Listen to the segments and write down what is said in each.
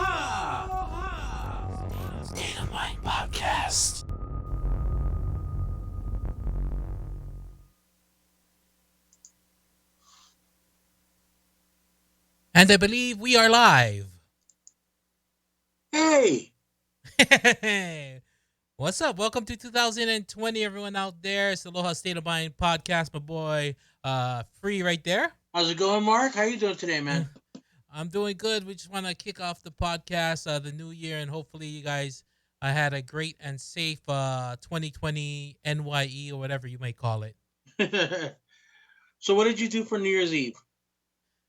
Aloha! State of Mind Podcast. And I believe we are live. Hey, What's up? Welcome to 2020, everyone out there. It's Aloha State of Mind Podcast. My boy, Free right there. how's it going, Mark? How you doing today, Yeah, man? I'm doing good. We just want to kick off the podcast, the new year, and hopefully you guys had a great and safe 2020 NYE or whatever you may call it. So, what did you do for New Year's Eve?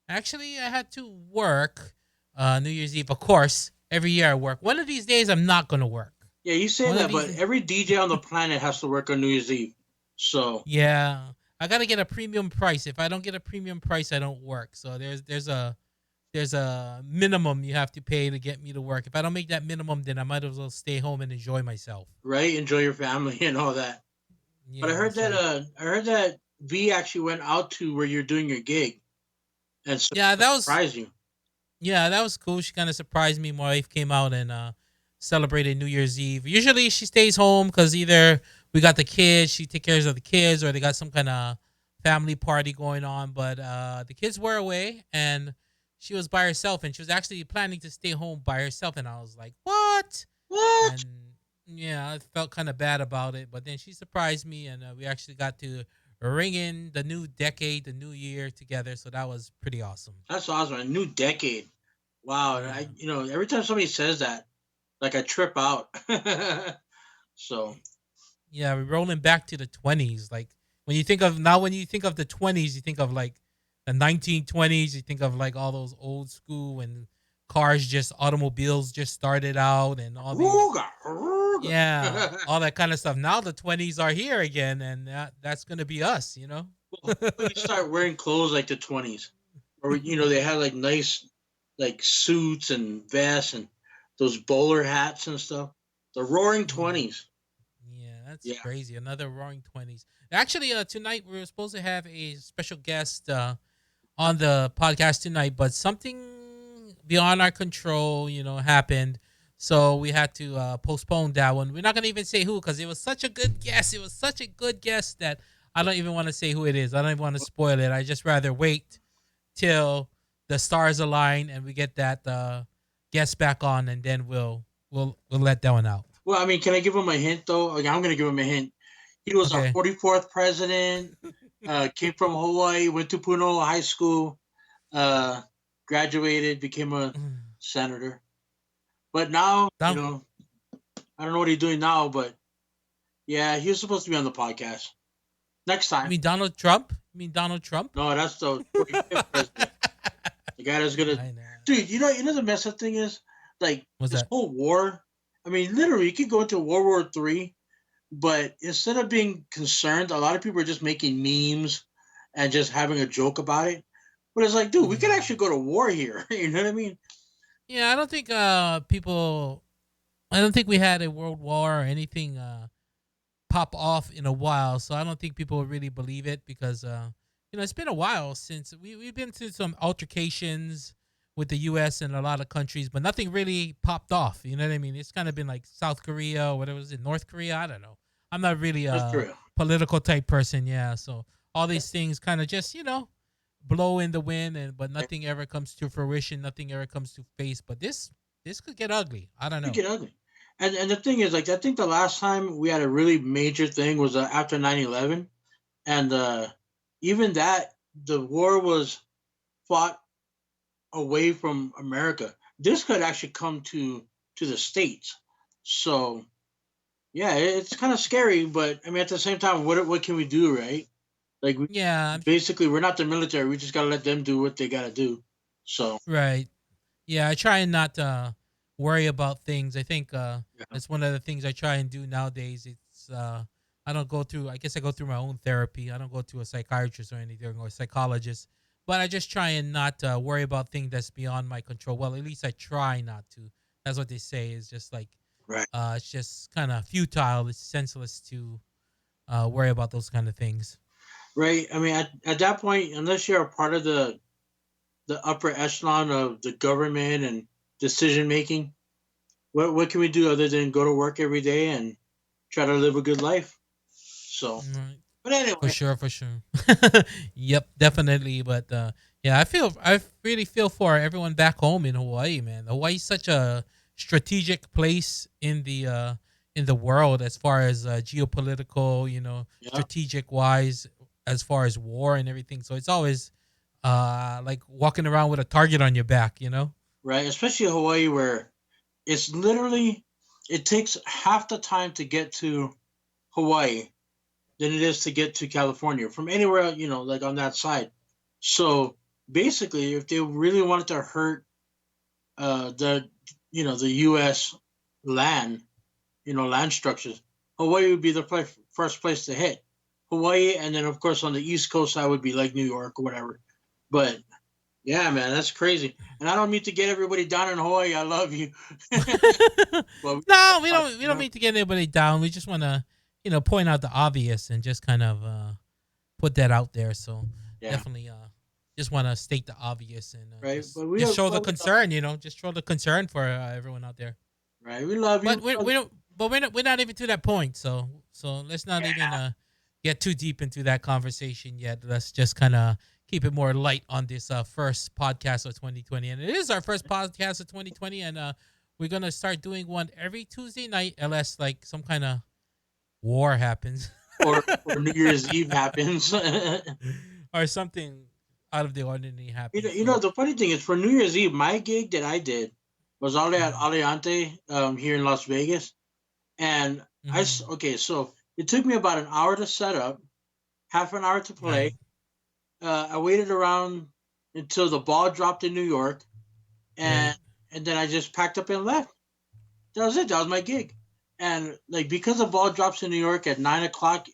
Actually, I had to work New Year's Eve. Of course, every year I work. One of these days, I'm not going to work. Yeah, you say One of that, these, but every DJ on the planet has to work on New Year's Eve. So, yeah, I got to get a premium price. If I don't get a premium price, I don't work. So there's a minimum you have to pay to get me to work. If I don't make that minimum, then I might as well stay home and enjoy myself. right, enjoy your family and all that. But Yeah, so I heard that V actually went out to where you're doing your gig and yeah, that was surprised you. yeah, that was cool. She kind of surprised me. My wife came out and celebrated New Year's Eve. Usually she stays home because either we got the kids, she takes care of the kids, or they got some kind of family party going on. But the kids were away and she was by herself, and she was actually planning to stay home by herself. And I was like, what? What? And yeah, I felt kind of bad about it. But then she surprised me, and we actually got to ring in the new decade, the new year together. So that was pretty awesome. That's awesome. A new decade. Wow. And Yeah. every time somebody says that, like I trip out. So, Yeah, we're rolling back to the 20s. Like when you think of the 20s, you think of like the 1920s. You think of like all those old school when cars just automobiles just started out and all these Ooga, ooga. yeah, all that kind of stuff. Now the 20s are here again, and that's gonna be us. Well, hopefully you start wearing clothes like the 20s, or they had like nice like suits and vests and those bowler hats and stuff. The Roaring Yeah, 20s. yeah, that's Yeah. crazy. Another Roaring 20s. Actually, tonight we were supposed to have a special guest on the podcast tonight, but something beyond our control, happened. So we had to postpone that one. We're not gonna even say who because it was such a good guess. It was such a good guess that I don't even want to say who it is. I don't even want to spoil it. I just rather wait till the stars align and we get that guest back on, and then we'll let that one out. Well, I mean, can I give him a hint though? Like, I'm gonna give him a hint. He was our Okay. 44th president. Came from Hawaii. Went to Puno High School. Uh, Graduated. Became a senator. But now, Don, I don't know what he's doing now. But yeah, he was supposed to be on the podcast next you time. mean Donald Trump? You mean Donald Trump? No, that's the 45th president. The guy that's gonna, I know. dude. The messed up thing is, like What's this that? whole war. I mean, literally, you could go into World War III, but instead of being concerned, a lot of people are just making memes and just having a joke about it. But it's like, dude, we could Yeah. actually go to war here. You know what I mean? Yeah, I don't think people. I don't think we had a world war or anything pop off in a while, so I don't think people really believe it because it's been a while since we've been through some altercations with the U.S. and a lot of countries, but nothing really popped off. You know what I mean? It's kind of been like South Korea or whatever was it, North Korea. I don't know. I'm not really That's a true. political type person, yeah. So all these things kind of just blow in the wind, and but nothing ever comes to fruition. Nothing ever comes to face. But this could get ugly. I don't It know. get ugly. And the thing is, like, I think the last time we had a really major thing was after 9/11, and even that the war was fought away from America. This could actually come to the states. So yeah, it's kind of scary, but I mean at the same time, what can we do, right? Like Yeah, basically, we're not the military. We just gotta let them do what they gotta do. So right. Yeah, I try and not worry about things. I think yeah, that's one of the things I try and do nowadays. It's I don't go through. I guess I go through my own therapy. I don't go to a psychiatrist or anything or a psychologist. But I just try and not worry about things that's beyond my control. Well, at least I try not to. That's what they say. Is just like right, it's just kind of futile. It's senseless to worry about those kind of things. right. I mean, at that point, unless you're a part of the upper echelon of the government and decision making. What can we do other than go to work every day and try to live a good life? So, Right. but For anyway, sure, for sure. Yep, definitely. But yeah, I really feel for everyone back home in Hawaii, man. Hawaii's such a strategic place in the world as far as geopolitical, yeah, strategic wise, as far as war and everything. So it's always like walking around with a target on your back, you know? right. Especially Hawaii, where it's literally it takes half the time to get to Hawaii than it is to get to California from anywhere, like on that side. So basically, if they really wanted to hurt the the U.S. land, land structures, Hawaii would be the first place to hit. Hawaii, and then of course on the East Coast, I would be like New York or whatever. But yeah, man, that's crazy. And I don't mean to get everybody down in Hawaii. I love you, but No, we don't you know, mean to get anybody down. We just want to, point out the obvious and just kind of put that out there. So yeah, definitely, just want to state the obvious and right. just But we just are, show the but we love, concern. Just show the concern for everyone out there. right. We love you. But we don't. But we're not even to that point. So let's not even get too deep into that conversation yet. Let's just kind of keep it more light on this first podcast of 2020, and it is our first podcast of 2020, and we're gonna start doing one every Tuesday night, unless like some kind of war happens Or New Year's Eve happens. or something out of the ordinary You know, happens. you know, So. the funny thing is for New Year's Eve, my gig that I did was all at Mhm. Aliante here in Las Vegas, and Mhm. okay, so it took me about an hour to set up, half an hour to Right. play. I waited around until the ball dropped in New York, Right. and then I just packed up and left. That was it. That was my gig, and like because the ball drops in New York at 9 o'clock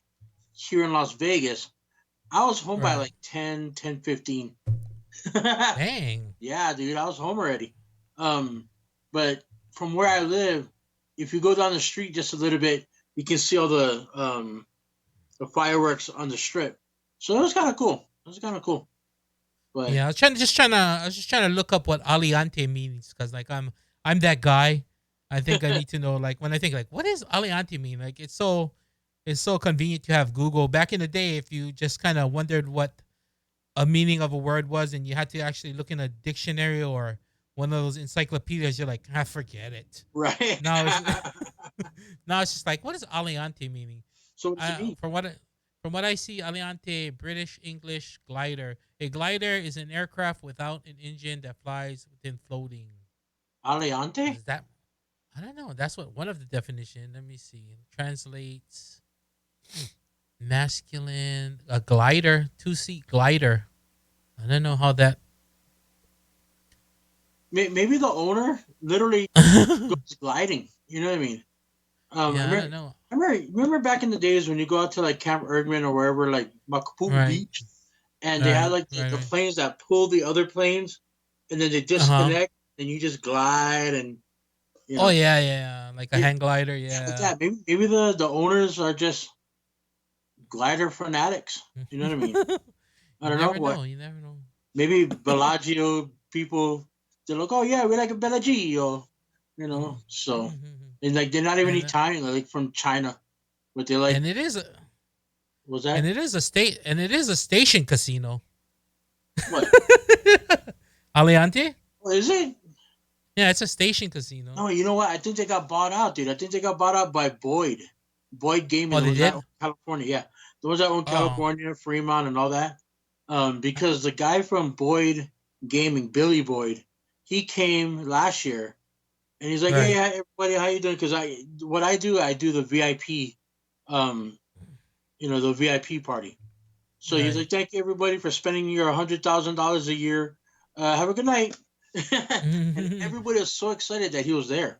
here in Las Vegas, I was home by Right. like 10:15. Dang. Yeah, dude, I was home already. Um, but from where I live, if you go down the street just a little bit, you can see all the fireworks on the strip. So it was kind of cool. It was kind of cool. But Yeah, I was just trying to look up what Aliante means because like I'm that guy. I think I need to know like when I think like what does Aliante mean? Like it's so convenient to have Google. Back in the day, if you just kind of wondered what a meaning of a word was and you had to actually look in a dictionary or one of those encyclopedias, you're like, forget it. right. Now it's now it's just like what does Aliante meaning? So what does it Uh, mean? from what I- from what I see, Aliante British English glider. A glider is an aircraft without an engine that flies within floating. Aliante? Is that? I don't know. That's what one of the definition. Let me see. Translates masculine a glider, 2-seat glider. I don't know how that. Maybe the owner literally goes gliding. You know what I mean? I Yeah, I remember, don't know. remember back in the days when you go out to like Camp Erdman or wherever, like Makapu'u Right, Beach, and they had right, like the right. planes that pull the other planes, and then they Uh huh. disconnect, and you just glide, and you Oh know, yeah, yeah, like a yeah, hang glider. yeah, like Yeah. that. Maybe the owners are just glider fanatics. You know what I mean? I You don't know never what. know. You never know. Maybe Bellagio people, they're like, oh yeah, we like a Bellagio, So and like they're not even and Italian, they're like from China, but they like and it is a was that and it is a station casino. what? Aliante? What is it? Yeah, it's a station casino. No, you know what? I think they got bought out, dude. I think they got bought out by Boyd. Boyd Gaming, Oh, the they ones that own did? California. Yeah. The ones that own Oh. California, Fremont, and all that. Because the guy from Boyd Gaming, Billy Boyd, he came last year and he's like, "Hey, Right. hi, everybody, how you doing?" Because what I do the VIP, um, the VIP party. So he's Right. like, "Thank you, everybody, for spending your $100,000 a year. Have a good night." And everybody was so excited that he was there.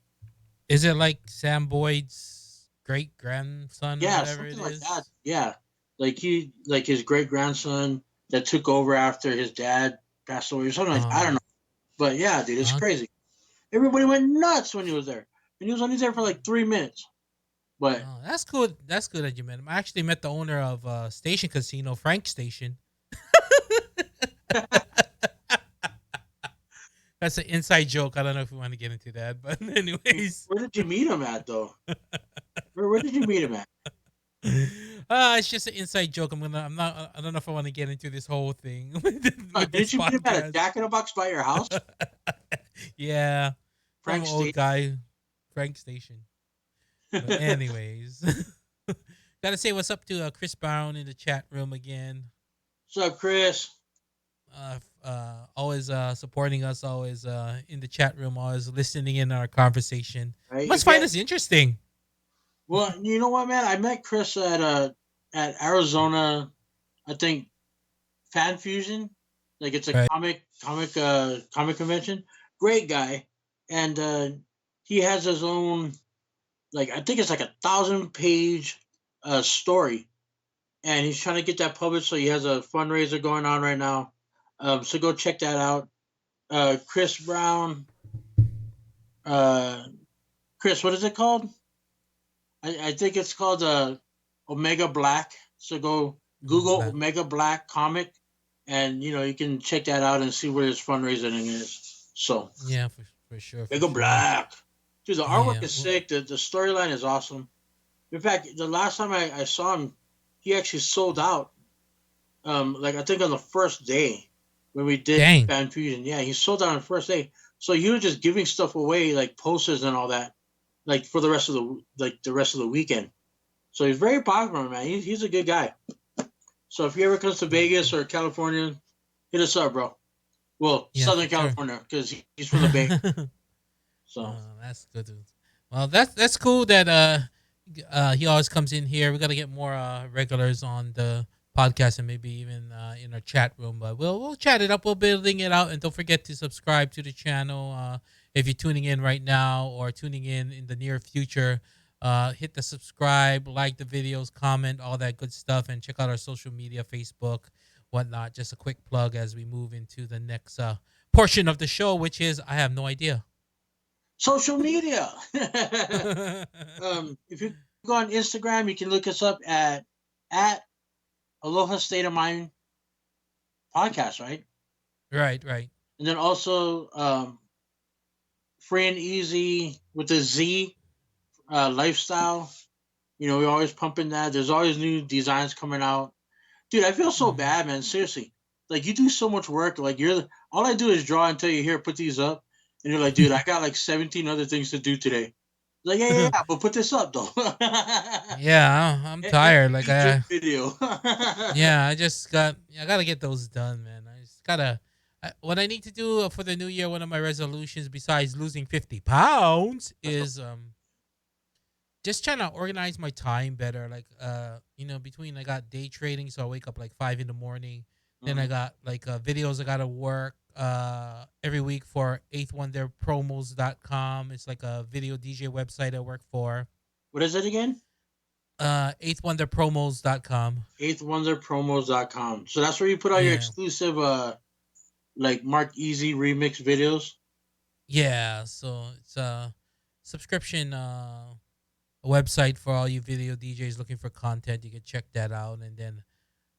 Is it like Sam Boyd's great grandson or Yeah, whatever something it like that. is? Yeah, like his great grandson that took over after his dad passed away or something. I don't Oh. know, but yeah, dude, it's Okay. crazy. Everybody went nuts when he was there, and he was only there for like 3 minutes. But Oh, that's cool. That's good that you met him. I actually met the owner of Station Casino, Frank Station. That's an inside joke. I don't know if we want to get into that, but anyways, Where did you meet him at though? Where did you meet him at? it's just an inside joke. I'm not. I don't know if I want to get into this whole thing with this Didn't you meet him at a podcast. Jack in a Box by your house, Yeah, some Frank old State? guy, Frank Station. But anyways, gotta say what's up to Chris Brown in the chat room again. What's up, Chris? Always supporting us, always in the chat room, always listening in our conversation. Right? Must If you find had, us interesting. well, you know what, man? I met Chris at Arizona. I think Fan Fusion, like it's a Right. comic convention. Great guy, and he has his own, like I think it's like 1,000 page story, and he's trying to get that published. So he has a fundraiser going on right now. So go check that out. Chris Brown, uh, Chris, what is it called? I think it's called Omega Black. So go Google But Omega Black comic, and you can check that out and see where his fundraising is. So yeah, for sure, for Omega sure. Black, dude, the artwork Yeah. is Well, sick. The storyline is awesome. In fact, the last time I saw him, he actually sold out. Like I think on the first day when we did dang. Fan Fusion, yeah, he sold out on the first day. So he was just giving stuff away, like posters and all that, like for the rest of the weekend. So he's very popular, man. He's a good guy. So if he ever comes to Vegas or California, hit us up, bro. Well, Yeah, for Southern sure. California, because he's from the Bay. So That's good. Well, that's cool that he always comes in here. We got to get more regulars on the podcast and maybe even in our chat room. But we'll chat it up. We'll building it out, and don't forget to subscribe to the channel. If you're tuning in right now or tuning in the near future, hit the subscribe, like the videos, comment, all that good stuff, and check out our social media, Facebook, whatnot. Just a quick plug as we move into the next portion of the show, which is I have no idea. social media. If you go on Instagram, you can look us up at Aloha State of Mind podcast, right? Right, right. And then also free and easy with the Z lifestyle. We're always pumping that. There's always new designs coming out. Dude, I feel so Mhm. bad, man. Seriously. Like you do so much work. Like all I do is draw and tell you here, put these up. And you're like, dude, I got like 17 other things to do today. Like, yeah, but put this up though. Yeah, I'm And tired. Like YouTube video. yeah, I gotta get those done, man. I just gotta. What I need to do for the new year, one of my resolutions, besides losing 50 pounds, is just trying to organize my time better. Like between I got day trading, so I wake up like 5 in the morning. Then I Mhm. got like videos I gotta work every week for eighthwonderpromos.com. It's like a video DJ website I work for. What is it again? Eighthwonderpromos.com. Eighthwonderpromos.com. So that's where you put all your Yeah. exclusive like Mark Easy remix videos. Yeah, so it's a subscription website for all you video DJs looking for content. You can check that out, and then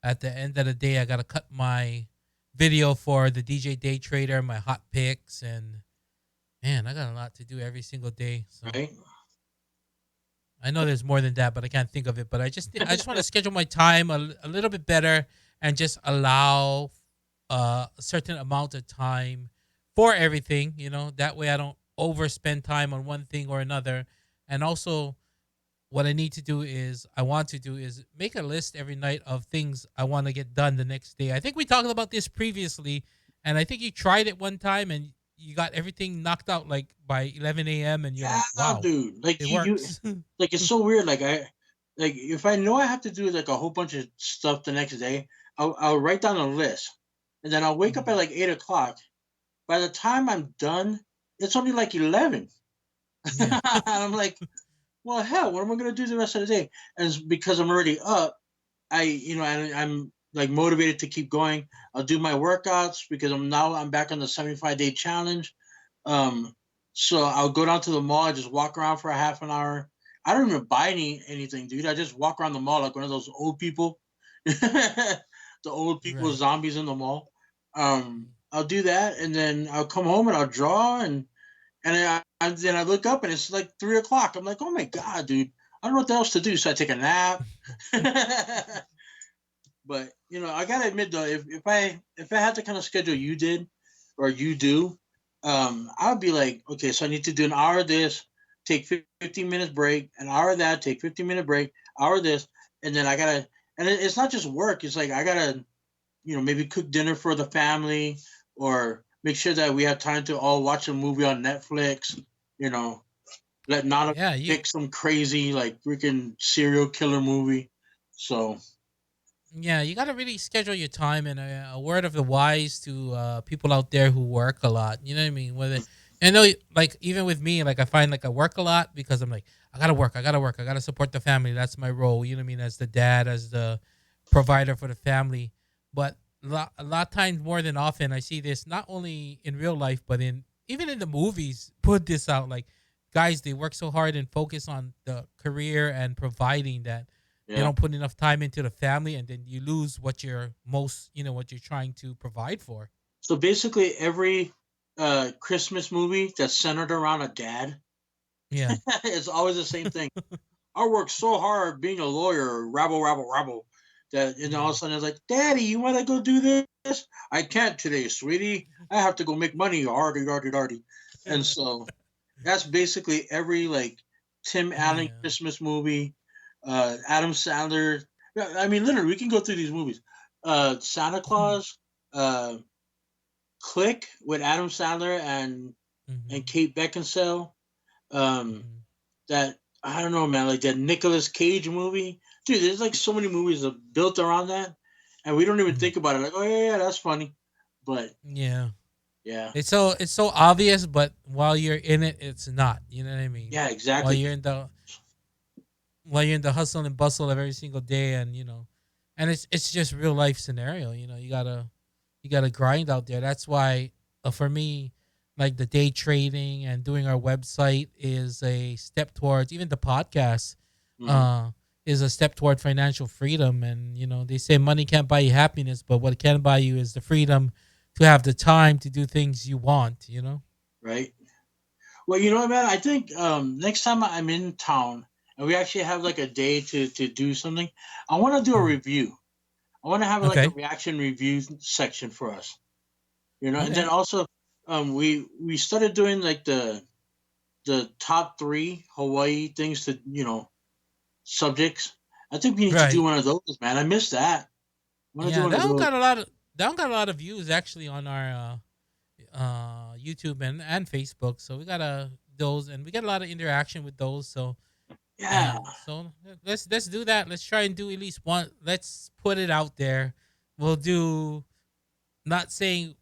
at the end of the day, I gotta cut my video for the DJ Day Trader, my hot picks, and man, I got a lot to do every single day. So Right? I know there's more than that, but I can't think of it. But I just want to schedule my time a little bit better and just allow a certain amount of time for everything. That way I don't overspend time on one thing or another. And also, what I want to do is make a list every night of things I want to get done the next day. I think we talked about this previously, and I think you tried it one time and you got everything knocked out like by 11 a.m. and you're Yeah, like, wow, dude. Like it you works. like it's so weird. Like if I know I have to do like a whole bunch of stuff the next day, I'll write down a list, and then I'll wake up at Mhm. like 8 o'clock. By the time I'm done, it's only like 11. Yeah. And I'm like, well, hell, what am I gonna do the rest of the day? And it's because I'm already up, I'm like motivated to keep going. I'll do my workouts because I'm back on the 75-day challenge. Um, so I'll go down to the mall, just walk around for a half an hour. I don't even buy anything, dude. I just walk around the mall like one of those old people, the old people Right. zombies in the mall. I'll do that, and then I'll come home and I'll draw, and then I look up and it's like 3 o'clock. I'm like, oh my god, dude, I don't know what else to do, so I take a nap. But I gotta admit though, if I had to kind of schedule you did or you do, I would be like, okay, so I need to do an hour of this, take 15 minutes break, an hour of that, take 15-minute break, hour of this, and then I gotta, and it's not just work. It's like I gotta, maybe cook dinner for the family or make sure that we have time to all watch a movie on Netflix. You know, let not Yeah, you pick some crazy like freaking serial killer movie. So Yeah, you got to really schedule your time. And a word of the wise to people out there who work a lot. You know what I mean? Whether I know, like even with me, like I find like I work a lot because I'm like I gotta work, I gotta work, I gotta support the family. That's my role. You know what I mean? As the dad, as the provider for the family. But a lot times more than often, I see this not only in real life, but in even in the movies. Put this out like guys, they work so hard and focus on the career and providing that they yeah. don't put enough time into the family, and then you lose what you're most, what you're trying to provide for. So basically, every Christmas movie that's centered around a dad Yeah. is always the same thing. I worked so hard being a lawyer, rabble, rabble, rabble, that and all of Yeah. a sudden it's like, Daddy, you want to go do this? I can't today, sweetie. I have to go make money, hardy, hardy, hardy. And so that's basically every like Tim Allen Yeah. Christmas movie, Adam Sandler. Yeah, I mean, literally, we can go through these movies. Santa Claus, uh, Click with Adam Sandler and Hmm. Kate Beckinsale. Um, Hmm. that I don't know, man, like that Nicolas Cage movie. Dude, there's like so many movies that are built around that, and we don't even Hmm. think about it. Like, oh yeah, yeah, that's funny, but Yeah. yeah, It's so obvious, but while you're in it, it's not. You know what I mean? yeah, While exactly. you're in the while you're in the hustle and bustle of every single day, and and it's just real life scenario. You gotta grind out there. That's why, for me, like the day trading and doing our website is a step towards, even the podcast Hmm. uh is a step toward financial freedom. And they say money can't buy you happiness, but what it can buy you is the freedom to have the time to do things you want. Right. Well, you know what, man? I think next time I'm in town and we actually have like a day to do something, I want to do a Mhm. review. I want to have like a Okay. reaction review section for us. And then Okay. also, we started doing like the top three Hawaii things to subjects. I think we need to do Right. one of those, man. I missed that. I want to do Yeah, one that of one those. got a lot of that one got a lot of views actually on our YouTube and Facebook. So we got those, and we get a lot of interaction with those. So Yeah, so let's do that. Let's try and do at least one. Let's put it out there. We'll do, not saying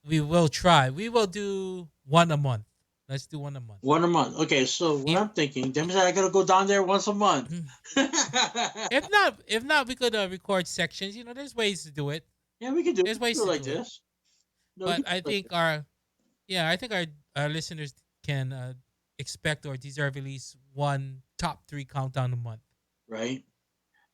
we will try. We will do one a month. Let's do one a month. one a month. Okay, so what If, I'm thinking, damn it, I gotta go down there once a month. if not, we could record sections. There's ways to do it. Yeah, we can do There's it ways to like do it. this. No, we But can I do it like think this, our listeners can expect or deserve at least one top three countdown a month. right?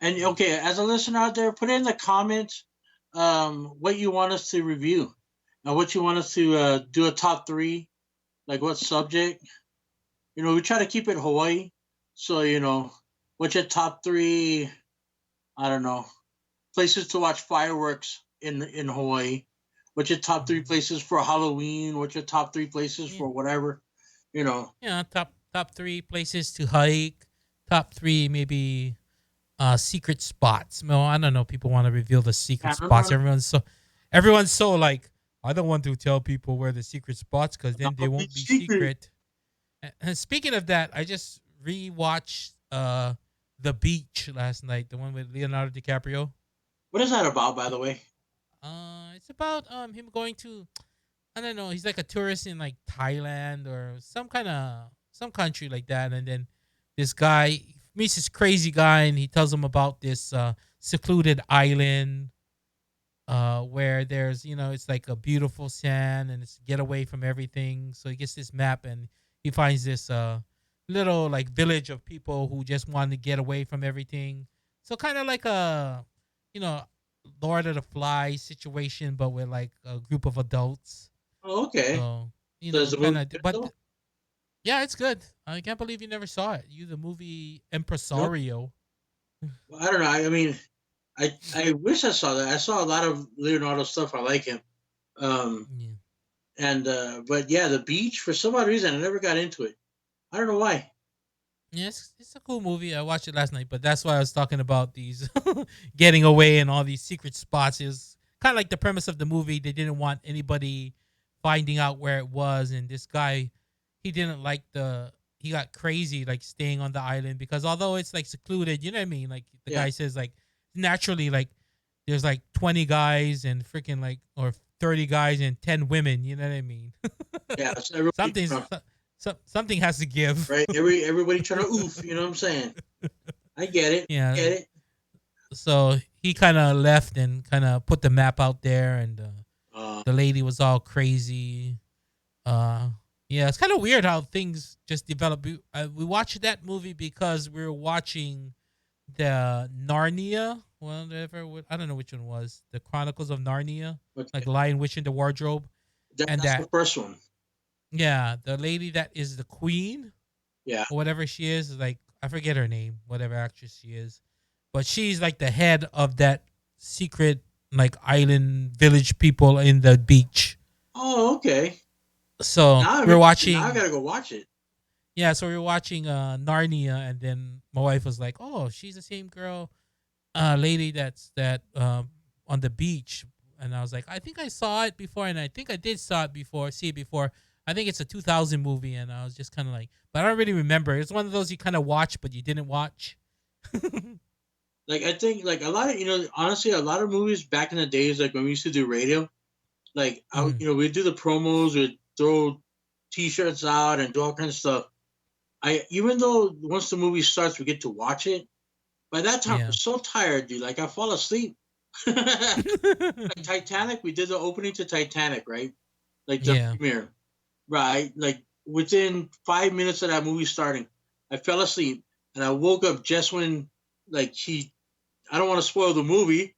And Yeah. okay, as a listener out there, put in the comments what you want us to review and what you want us to do a top three, like what subject. We try to keep it Hawaii. So, what's your top three, I don't know, places to watch fireworks in Hawaii? What's your top three Mhm. places for Halloween? What's your top three places Yeah. for whatever? You know, Yeah. Top three places to hike. Top three maybe secret spots. No, I don't know. People want to reveal the secret I don't spots. know. Everyone's so like, I don't want to tell people where the secret spots because then they Don't be won't be secret. secret. And speaking of that, I just rewatched The Beach last night, the one with Leonardo DiCaprio. What is that about, by the way? It's about him going to, I don't know. He's like a tourist in like Thailand or some country like that, and then this guy meets this crazy guy, and he tells him about this secluded island where there's, it's like a beautiful sand and it's get away from everything. So he gets this map and he finds this little like village of people who just want to get away from everything. So kind of like a, you know Lord of the Flies situation, but with like a group of adults. Oh, okay. So So is the kind movie of. good But though? yeah, it's good. I can't believe you never saw it. You the movie Nope. Impresario. Well, I don't know. I mean, I wish I saw that. I saw a lot of Leonardo stuff. I like him. Um, Yeah. and but yeah, the beach for some odd reason I never got into it. I don't know why. Yeah, it's a cool movie. I watched it last night, but that's why I was talking about these getting away and all these secret spots. Is kind of like the premise of the movie. They didn't want anybody finding out where it was, and this guy, he didn't like the. He got crazy like staying on the island because although it's like secluded, you know what I mean. Like the Yeah, guy says, like naturally, like there's like 20 guys and freaking like or 30 guys and 10 women. You know what I mean? yeah. So everybody, Something's something has to give. right? Everybody trying to oof. You know what I'm saying? I get it. Yeah. Get it. So he kind of left and kind of put the map out there, and Uh, the lady was all crazy. Uh, yeah, it's kind of weird how things just develop. We watched that movie because we were watching the Narnia, whatever. I don't know which one was the Chronicles of Narnia, like okay. Lion, Witch, and the Wardrobe, and That's the that first one. yeah, the lady that is the queen Yeah. or whatever she is, like I forget her name, whatever actress she is, but she's like the head of that secret like island village people in the beach. Oh, okay. So Now I'm we're interested. Now I watching, gotta go watch it. yeah. So we were watching Narnia, and then my wife was like, "Oh, she's the same girl, lady that's that on the beach." And I was like, "I think I saw it before, and I think I did saw it before, see it before." I think it's a 2000 movie, and I was just kind of like, but I don't really remember. It's one of those you kind of watch, but you didn't watch. Like I think like a lot of honestly a lot of movies back in the days like when we used to do radio like Mhm. we'd do the promos, we'd throw T-shirts out and do all kinds of stuff. I even though once the movie starts, we get to watch it. By that time, we're Yeah. so tired, dude. Like I fall asleep. Like Titanic, we did the opening to Titanic, right? Like the Yeah. premiere, right? Like within 5 minutes of that movie starting, I fell asleep and I woke up just when like he. I don't want to spoil the movie,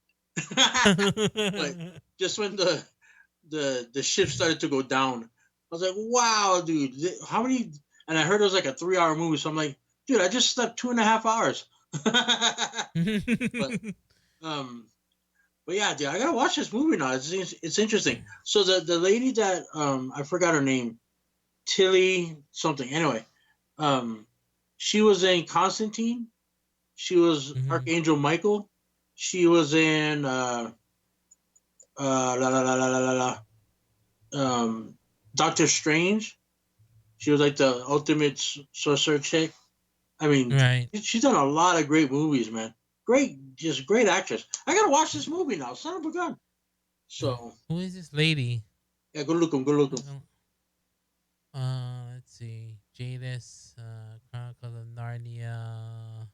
but just when the ship started to go down. I was like, wow, dude, how many? And I heard it was like a 3 hour movie, so I'm like, dude, I just slept 2.5 hours. but um, but yeah, dude, I gotta watch this movie now. It's interesting. So the lady that I forgot her name, Tilly something. Anyway, um, she was in Constantine. She was Mhm. Archangel Michael. She was in la la la la la la la. Doctor Strange. She was like the ultimate sorcerer chick. I mean, Right. she's done a lot of great movies, man. Great, just great actress. I gotta watch this movie now. Son of a gun. So Who is this lady? yeah, go look him. Go look him. Let's see. Jadis, Chronicles of Narnia.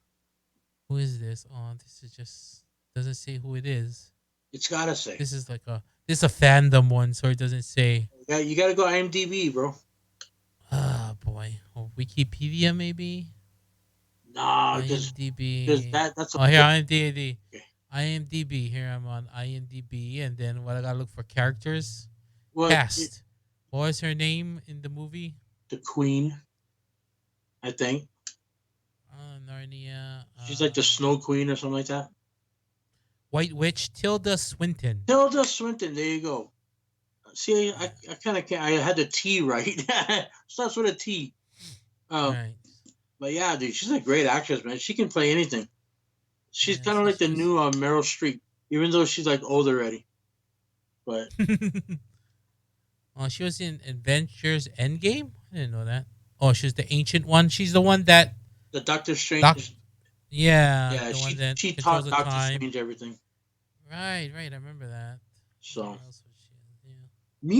Who is this? Oh, this is just doesn't say who it is. It's gotta say. This is like a fandom one, so it doesn't say. Yeah, you gotta go IMDb, bro. Ah, boy. Oh, Wikipedia maybe. Nah, because IMDb. that's a Oh, here book. IMDb. Okay. IMDb. Here I'm on IMDb, and then what I gotta look for characters. Well, Cast. What was her name in the movie? the Queen, I think Narnia. she's like the Snow Queen or something like that. White Witch. Tilda Swinton. Tilda Swinton. There you go. See, Yeah. I kind of can't. I had the T right. Starts with a T. Um, Right. but yeah, dude, she's a great actress, man. She can play anything. She's Yeah. kind of See, like the she was. new Meryl Streep, even though she's like old already. But Oh, she was in Adventures Endgame. I didn't know that. Oh, she's the ancient one. She's the one that the Doctor Doc. Strange, Yeah, yeah, the one that she controls taught the Doctor time. Strange everything. Right, right. I remember that. So What else was she in?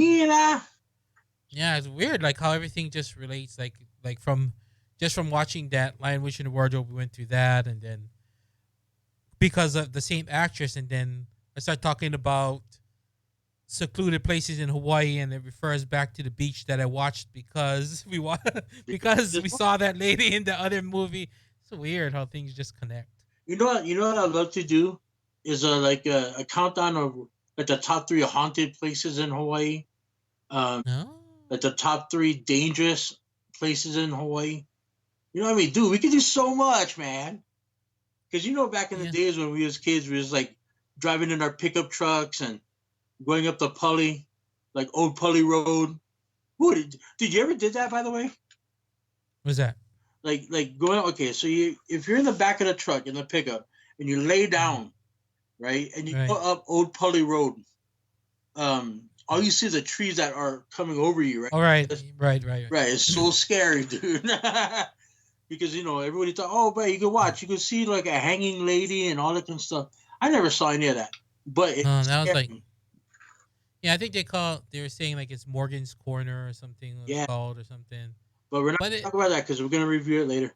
Yeah. Mira, Yeah, it's weird, like how everything just relates, like from just from watching that Lion Witch in the Wardrobe, we went through that, and then because of the same actress, and then I start talking about secluded places in Hawaii, and it refers back to the beach that I watched because because this we one. saw that lady in the other movie. It's weird how things just connect. You know what? You know what I'd love to do. is a countdown of like the top three haunted places in Hawaii, um, No. like the top three dangerous places in Hawaii. You know what I mean, dude? We could do so much, man. Because back in the Yeah. days when we was kids, we was like driving in our pickup trucks and going up the Pully, like Old Pully Road. What did you ever did that, by the way? What's that? Like going, okay, so if you're in the back of the truck in the pickup and you lay Mhm. down, right, and you go Right. up Old Pully Road, all you see is the trees that are coming over you, right? All right. That's, Right. right, it's so scary, dude. Because everybody thought, oh, but you can watch, you can see like a hanging lady and all that kind of stuff. I never saw any of that, but it That was scared like, me. yeah, I think they were saying like it's Morgan's Corner or something it was Yeah, called or something. but we're not But gonna it, talk about that because we're gonna review it later.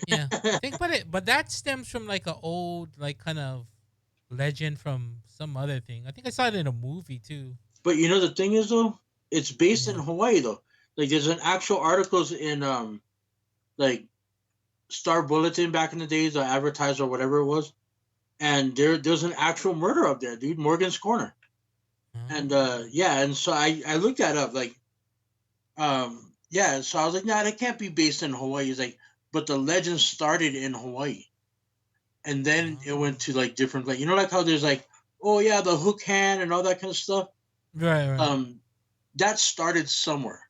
yeah, I think, but that stems from like a old like kind of legend from some other thing. I think I saw it in a movie too. But the thing is though, it's based in Yeah. Hawaii though. Like there's an actual articles in like Star Bulletin back in the days, or Advertiser or whatever it was, and there's an actual murder up there, dude. Morgan's Corner, and Oh. yeah, and so I looked that up, like yeah, so I was like, nah, that can't be based in Hawaii. He's like, but the legend started in Hawaii, and then it Oh. went to like different, like like how there's like, oh yeah, the hook hand and all that kind of stuff. Right. Um, that started somewhere.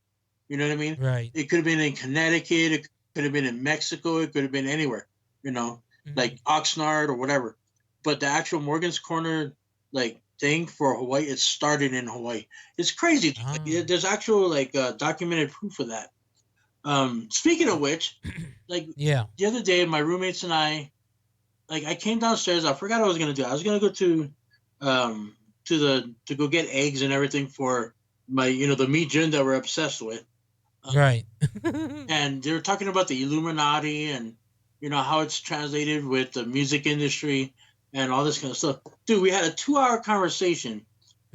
You know what I mean? Right. It could have been in Connecticut. It could have been in Mexico. It could have been anywhere. You know, Hmm. like Oxnard or whatever. But the actual Morgan's Corner like thing for Hawaii, it started in Hawaii. It's crazy. Ah. Like, there's actual like documented proof of that. Speaking of which, like Yeah. the other day, my roommates and like I came downstairs. I forgot what I was gonna do. I was gonna go um, to go get eggs and everything for my the meat gin that we're obsessed with. Right. And they were talking about the Illuminati and how it's translated with the music industry and all this kind of stuff. Dude, we had a 2-hour conversation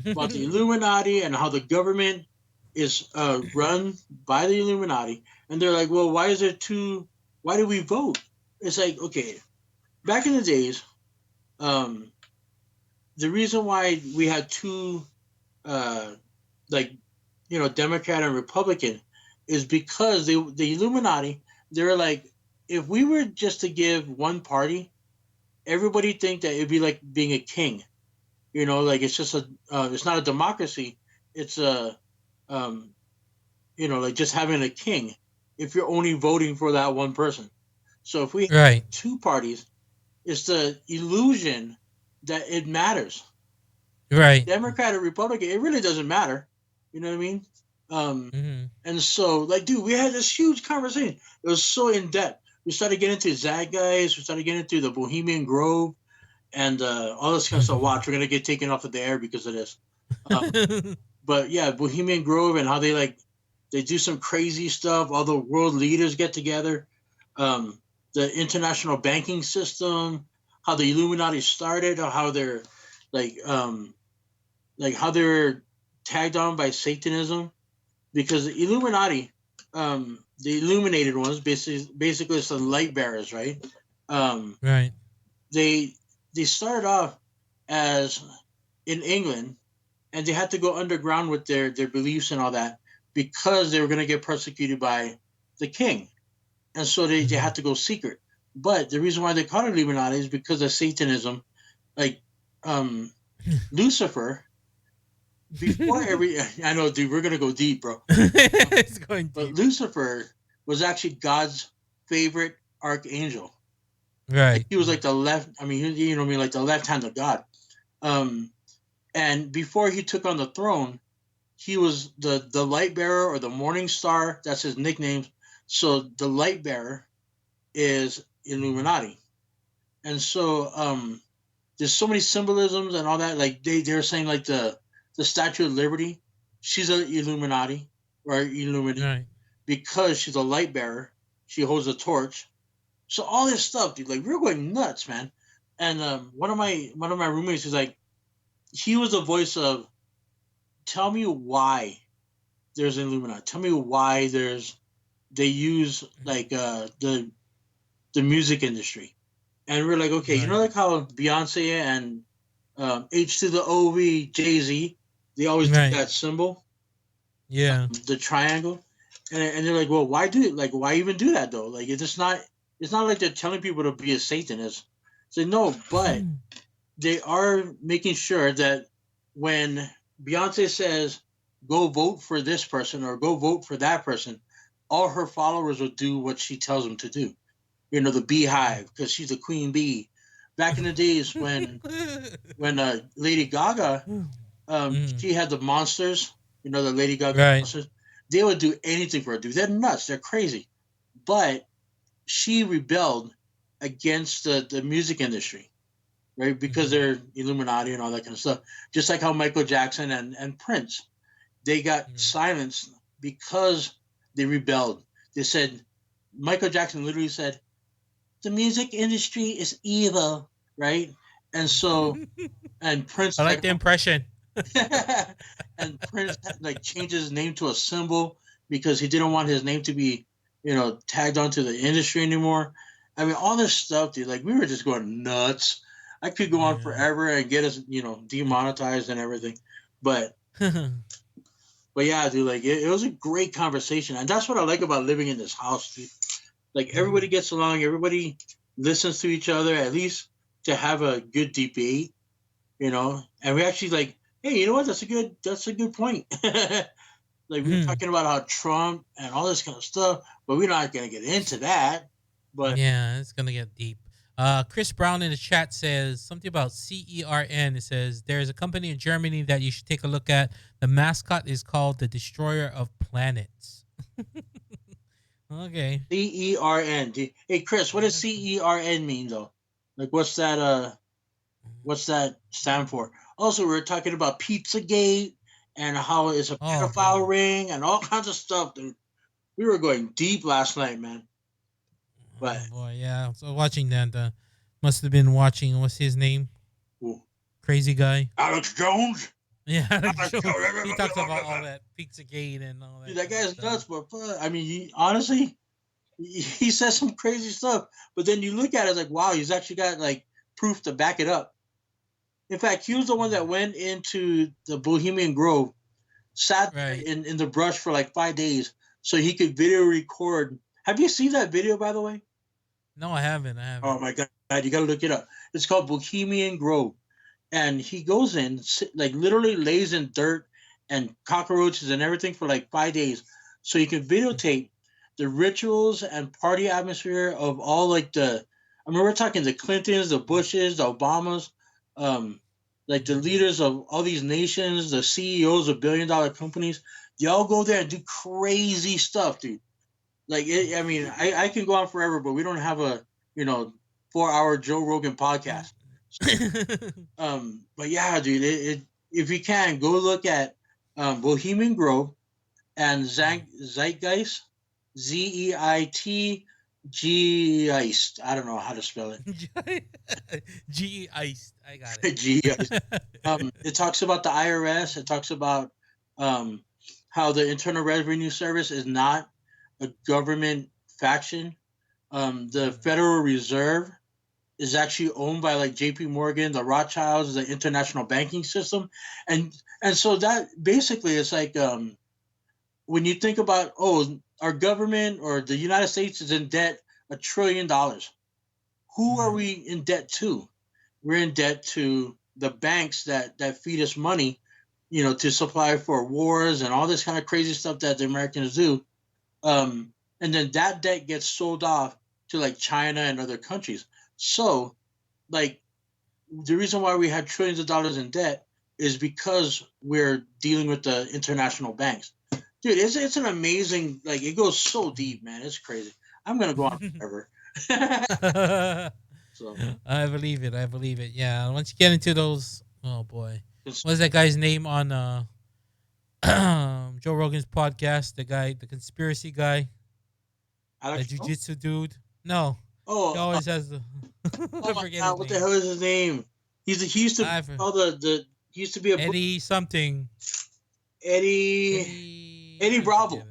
about the Illuminati and how the government is run by the Illuminati. And they're like, well, why is there two? Why do we vote? It's like, okay, back in the days, um, the reason why we had two, uh, like, Democrat and Republican, is because the Illuminati, they're like, if we were just to give one party, everybody think that it'd be like being a king. Like it's just it's not a democracy. It's a, um, like just having a king. If you're only voting for that one person, so if we have Right. two parties, it's the illusion that it matters. Right. Democrat or Republican, it really doesn't matter. You know what I mean? Um, Hmm. and so, like, dude, we had this huge conversation. It was so in depth. We started getting into Zeitgeist. We started getting into the Bohemian Grove and all this kind of stuff. Watch, we're gonna get taken off of the air because of this. But yeah, Bohemian Grove and how they do some crazy stuff. All the world leaders get together. Um, the international banking system, how the Illuminati started, or how they're like how they're tagged on by Satanism, because the Illuminati, the illuminated ones, basically it's the light bearers, right? Um, Right. they they started off as in England, and they had to go underground with their beliefs and all that because they were going to get persecuted by the king, and so they Hmm. had to go secret. But the reason why they call it Illuminati is because of Satanism, like um, Lucifer. Before every, I know, dude, we're gonna go deep, bro. It's going But deep. Lucifer was actually God's favorite archangel. Like Right. he was like the left. I mean, I mean, like the left hand of God. Um, and before he took on the throne, he was the light bearer or the morning star. That's his nickname. So the light bearer is Mhm. Illuminati, and so there's so many symbolisms and all that. Like they're saying like the Statue of Liberty, she's an Illuminati or Illuminati Right. because she's a light bearer. She holds a torch. So all this stuff, dude, like we are going nuts, man. And one of my roommates is like, he was the voice of, tell me why there's an Illuminati. Tell me why they use Mhm. like the music industry. And we're like, okay, you know, Right. like how Beyonce and H to the OV, Jay Z, they always do Right. that symbol, Yeah. the triangle, and they're like, well, why do it? Like, why even do that though? Like, it's not like they're telling people to be a Satanist. So no, but they are making sure that when Beyonce says, go vote for this person or go vote for that person, all her followers will do what she tells them to do. You know, the beehive, because she's the queen bee. Back in the days when Lady Gaga, Mm. she had the monsters, you know, the Lady Gaga Right. monsters, they would do anything for her, dude. They're nuts. They're crazy. But she rebelled against the music industry, right? Because Mm-hmm. they're Illuminati and all that kind of stuff. Just like how Michael Jackson and Prince, they got Mm. silenced because they rebelled. They said, Michael Jackson literally said, the music industry is evil, right? And so, and Prince I is like like, the impression. and Prince like changed his name to a symbol because he didn't want his name to be, you know, tagged onto the industry anymore. I mean, all this stuff, dude. Like we were just going nuts. I could go on Yeah. forever and get us, you know, demonetized and everything. But but yeah, dude, like it was a great conversation, and that's what I like about living in this house, dude. Like everybody gets along, everybody listens to each other, at least to have a good debate, you know. And we actually like, hey, you know what? That's a good point. Like we were talking about how Trump and all this kind of stuff, but we're not gonna get into that. But Yeah, it's gonna get deep. Chris Brown in the chat says something about CERN. It says there's a company in Germany that you should take a look at. The mascot is called the Destroyer of Planets. Okay. CERN. Hey Chris, what does Yes. CERN mean though? Like what's that stand for? Also, we were talking about Pizzagate and how it's a Oh boy. pedophile ring and all kinds of stuff, dude. We were going deep last night, man. But Oh boy. Yeah. So watching that, must have been watching. What's his name? ooh, Crazy guy. Alex Jones, Yeah, Alex Alex Jones. Jones, He talks about all that Pizzagate and all dude, that that kind of guy's stuff. nuts. But I mean, honestly, he says some crazy stuff. But then you look at it like, wow, he's actually got like proof to back it up. In fact, he was the one that went into the Bohemian Grove, sat there Right. in the brush for like 5 days so he could video record. Have you seen that video, by the way? No, I haven't. I Oh haven't. my God, you got to look it up. It's called Bohemian Grove. And he goes in, like literally lays in dirt and cockroaches and everything for like 5 days so he can videotape the rituals and party atmosphere of all like I mean, we're talking the Clintons, the Bushes, the Obamas, um, like the leaders of all these nations, the CEOs of billion-dollar companies. They all go there and do crazy stuff, dude. Like, I mean, I can go on forever, but we don't have a, you know, 4 hour Joe Rogan podcast. So, but yeah, dude, if you can go look at Bohemian Grove and Zeitgeist, Zeitgeist. I don't know how to spell it. G iced. I got Geist. it. It talks about the IRS. It talks about um, how the Internal Revenue Service is not a government faction. The Federal Reserve is actually owned by like JP Morgan, the Rothschilds, the international banking system. And so that basically is like when you think about, oh, our government or the United States is in debt $1 trillion. Who are Right. we in debt to? We're in debt to the banks that feed us money, you know, to supply for wars and all this kind of crazy stuff that the Americans do. And then that debt gets sold off to like China and other countries. So, like, the reason why we had trillions of dollars in debt is because we're dealing with the international banks. Dude, it's an amazing, like, it goes so deep, man. It's crazy. I'm gonna go on forever. So I believe it. I believe it. Yeah. Once you get into those, oh boy, it's what's that guy's name on Joe Rogan's podcast? The guy, the conspiracy guy, the Alex Jones. jujitsu dude. No, he Oh, always has the. oh I my forget God, his what the name. hell is his name? He used to I've all the he used to be a Eddie something. Eddie Eddie. Eddie I forget Bravo. it.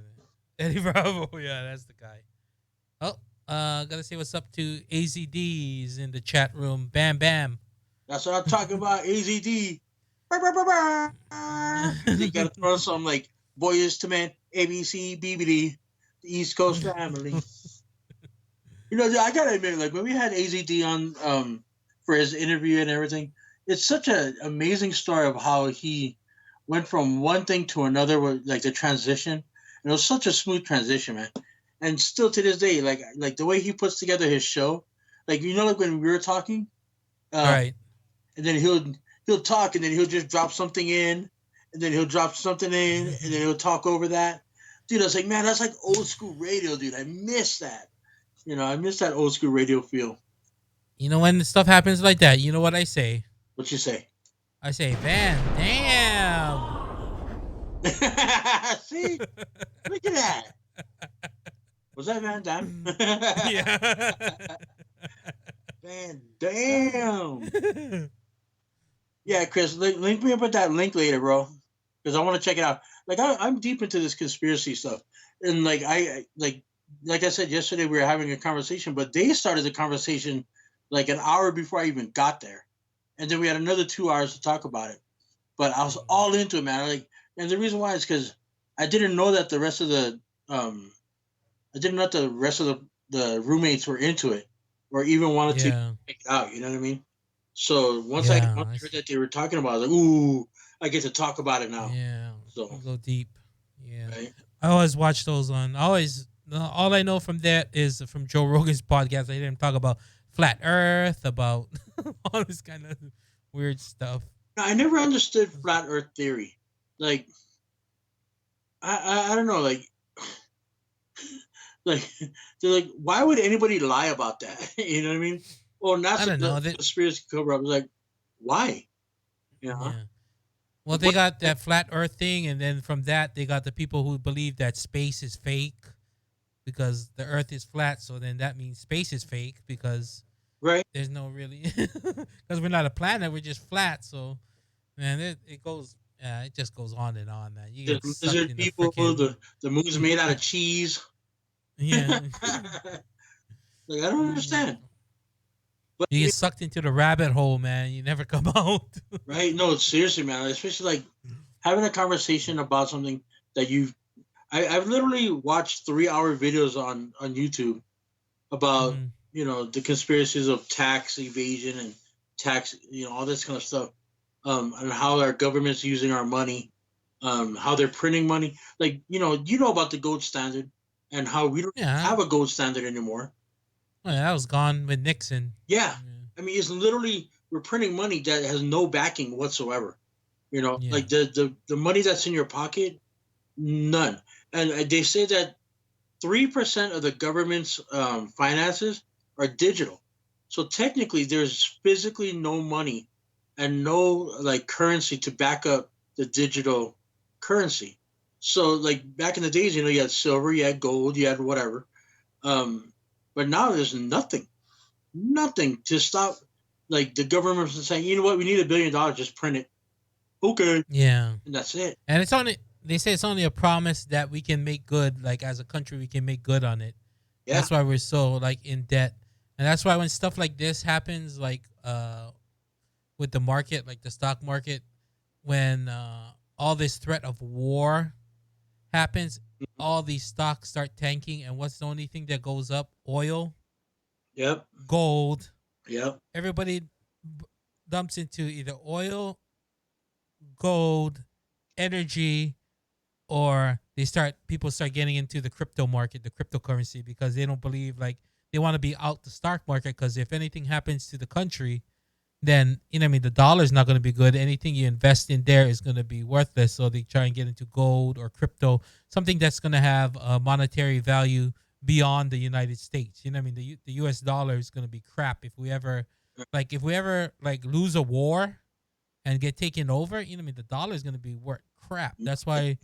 Eddie Bravo. Yeah, that's the guy. Oh, Gotta say what's up to AZDs in the chat room. Bam, bam. That's what I'm talking about. AZD. You gotta throw some like Boys to Men, ABC, BBD, the East Coast family. You know, I gotta admit, like when we had AZD on for his interview and everything, it's such an amazing story of how he went from one thing to another with like the transition. And it was such a smooth transition, man. And still to this day, like the way he puts together his show, like you know, like when we were talking, um, Right. and then he'll talk, and then he'll just drop something in, and then he'll drop something in, and then he'll talk over that. Dude, I was like, man, that's like old school radio, dude. I miss that. You know, I miss that old school radio feel. You know when stuff happens like that, you know what I say? What you say? I say, Van, damn. See, look at that. Was that Van Damme? Yeah. Man, damn. Yeah, Chris, link me up with that link later, bro, because I want to check it out. Like I'm deep into this conspiracy stuff, and like like I said yesterday, we were having a conversation, but they started the conversation like an hour before I even got there, and then we had another 2 hours to talk about it. But I was all into it, man. Like, and the reason why is because I didn't know that the rest of the I didn't know that the rest of the roommates were into it, or even wanted to Yeah. check it out. You know what I mean? So Yeah. once I heard that they were talking about it, I was like, ooh, I get to talk about it now. Yeah. So Go deep. Yeah. right, I always watch those on. I always all I know from that is from Joe Rogan's podcast. I hear him talk about flat Earth, about all this kind of weird stuff. now, I never understood flat Earth theory. Like I don't know, like they're like, why would anybody lie about that? You know what I mean? Or I NASA don't know. the conspiracy cover up. Like, why? Yeah. Yeah. Well, Like, they what? got that flat Earth thing, and then from that, they got the people who believe that space is fake because the Earth is flat. So then that means space is fake because Right? there's no really because we're not a planet, we're just flat. So man, it goes, yeah, it just goes on and on, man. You The get sucked lizard in the people, freaking the moon's made out of cheese. yeah. Like I don't understand. But You get sucked into the rabbit hole, man. You never come out. right? No, seriously, man. Especially like having a conversation about something that I've literally watched 3 hour videos on YouTube about Mhm. the conspiracies of tax evasion and tax, all this kind of stuff, and how our government's using our money, how they're printing money. Like you know about the gold standard and how we don't Yeah. have a gold standard anymore. Well, that was gone with Nixon. Yeah, Yeah. I mean it's literally we're printing money that has no backing whatsoever. Yeah. Like the money that's in your pocket, none. And they say that 3% of the government's finances are digital. So technically, there's physically no money and no like currency to back up the digital currency. So like back in the days, you had silver, you had gold, you had whatever. Um, but now there's nothing to stop. Like the government from saying, you know what, we need $1 billion, just print it. Okay, Yeah. and that's it. And it's only they say it's only a promise that we can make good, like as a country we can make good on it. Yeah. That's why we're so like in debt. And that's why when stuff like this happens, like with the market, like the stock market, when all this threat of war happens, all these stocks start tanking. And what's the only thing that goes up? Oil, Yep. gold. Yep. Everybody dumps into either oil, gold, energy, or people start getting into the crypto market, the cryptocurrency, because they don't believe, like, they want to be out the stock market, because if anything happens to the country, then I mean the dollar's not going to be good. Anything you invest in there is going to be worthless. So they try and get into gold or crypto, something that's going to have a monetary value beyond the United States. I mean the U.S. dollar is going to be crap if we ever like lose a war and get taken over. I mean the dollar is going to be worth crap. That's why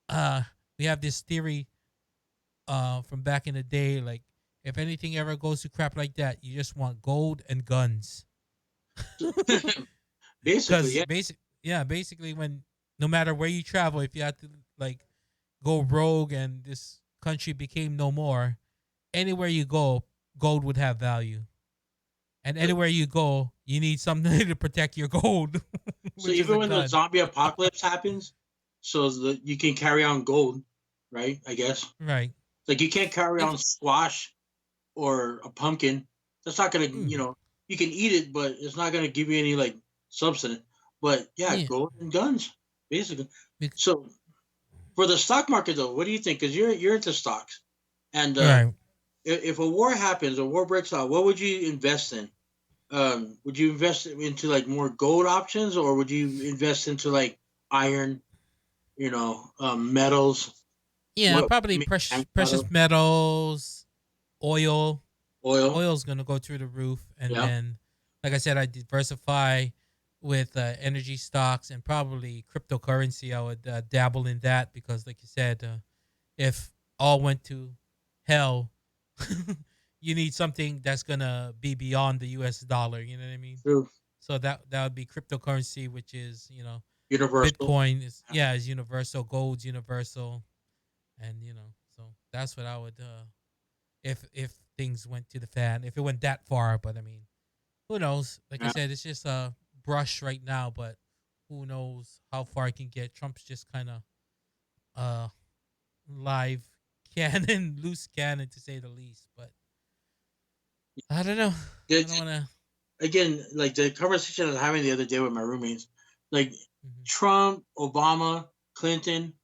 uh we have this theory from back in the day, like if anything ever goes to crap like that, you just want gold and guns. Basically, Because yeah. basically when no matter where you travel, if you had to like go rogue and this country became no more, anywhere you go, gold would have value, and anywhere you go, you need something to protect your gold, So which is a even when the gun. zombie apocalypse happens, so that you can carry on gold, right? I guess Right. like you can't carry If on squash or a pumpkin. That's not gonna, mm, you can eat it, but it's not gonna give you any like substance. But yeah, yeah, gold and guns, basically. bec- So for the stock market though, what do you think? Because you're into stocks, and right. if a war happens, a war breaks out, what would you invest in? Would you invest into like more gold options, or would you invest into like iron, metals, Yeah, what probably maybe precious avocado, metals, oil. oil? Oil's gonna go through the roof, and Yeah, then, like I said, I diversify with energy stocks and probably cryptocurrency. I would dabble in that because, like you said, if all went to hell, you need something that's gonna be beyond the U.S. dollar. You know what I mean? true. So that would be cryptocurrency, which is Universal. Bitcoin is universal, gold's universal, and so that's what I would if things went to the fan, if it went that far. But I mean, who knows? Like I Yeah. said, it's just a brush right now, but who knows how far it can get. Trump's just kind of uh live cannon, loose cannon to say the least. But I don't know. I don't want to. Again, like the conversation I was having the other day with my roommates, like Mm-hmm. Trump, Obama, Clinton,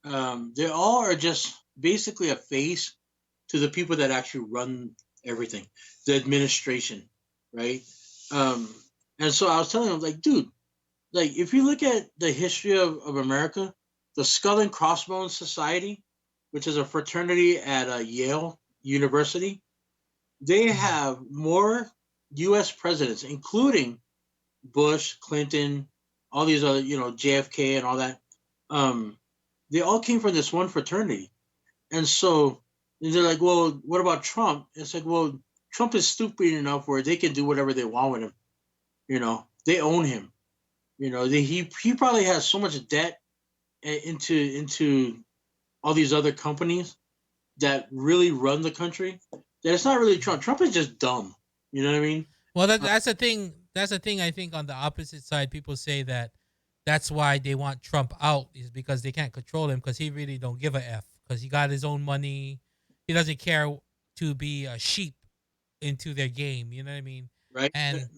they all are just basically a face to the people that actually run everything, the administration, right? Um, and so I was telling him, like, dude, like if you look at the history of America, the Skull and Crossbones Society, which is a fraternity at Yale University, they Mm-hmm. have more U.S. presidents, including Bush, Clinton, all these other, JFK and all that. Um, they all came from this one fraternity, and so they're like, well, what about Trump? It's like, well, Trump is stupid enough where they can do whatever they want with him. They own him. He probably has so much debt into all these other companies that really run the country that it's not really Mm-hmm. Trump. Trump is just dumb. You know what I mean? Well, Uh, that's the thing. That's the thing. I think on the opposite side, people say that that's why they want Trump out is because they can't control him because he really don't give a f because he got his own money. He doesn't care to be a sheep into their game. You know what I mean? right? And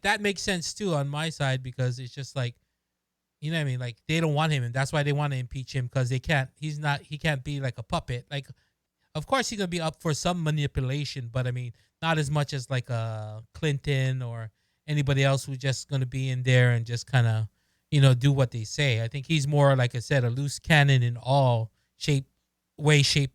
that makes sense too on my side because it's just like what I mean. Like they don't want him, and that's why they want to impeach him because they can't. He's not. He can't be like a puppet. Like of course he's gonna be up for some manipulation, but I mean not as much as like Clinton or anybody else who's just gonna be in there and just kind of do what they say. I think he's more like I said a loose cannon in all shape,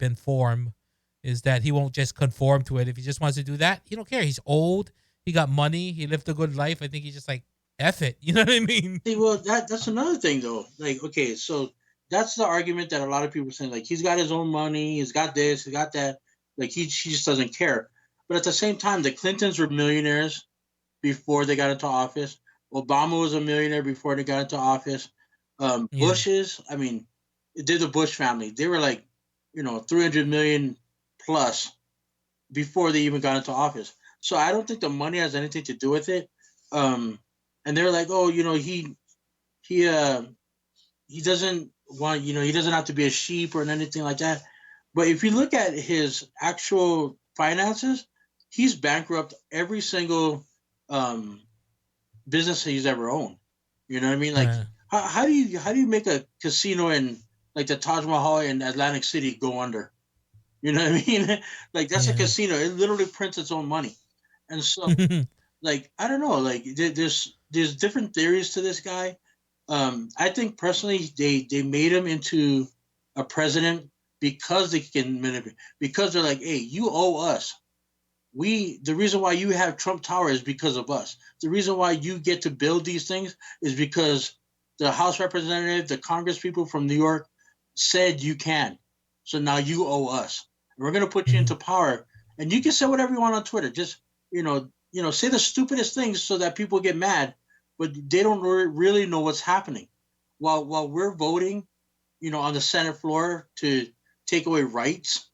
and form. Is that he won't just conform to it. If he just wants to do that, he don't care. He's old. He got money. He lived a good life. I think he's just like F it. You know what I mean? See, well, that's another thing though. Like, okay, so that's the argument that a lot of people are saying. Like, he's got his own money, he's got this, he got that. Like, he just doesn't care. But at the same time, the Clintons were millionaires before they got into office. Obama was a millionaire before they got into office. Yeah. Bush's, I mean, they're the Bush family. They were like, 300 million plus before they even got into office. So I don't think the money has anything to do with it. Um, and they're like, oh, he uh, he doesn't want, he doesn't have to be a sheep or anything like that. But if you look at his actual finances, he's bankrupt every single um, business he's ever owned. You know what I mean? Like, Uh, how do you make a casino in like the Taj Mahal in Atlantic City go under? You know what I mean? Like that's a yeah. casino. It literally prints its own money. And so, like, I don't know. Like, there's different theories to this guy. I think personally, they made him into a president because they can manipulate. Because they're like, hey, you owe us. The reason why you have Trump Tower is because of us. The reason why you get to build these things is because the House representative, the Congress people from New York said you can. So now you owe us. And we're gonna put you Mhm. into power. And you can say whatever you want on Twitter. Just say the stupidest things so that people get mad, but they don't really know what's happening. While we're voting, on the Senate floor to take away rights,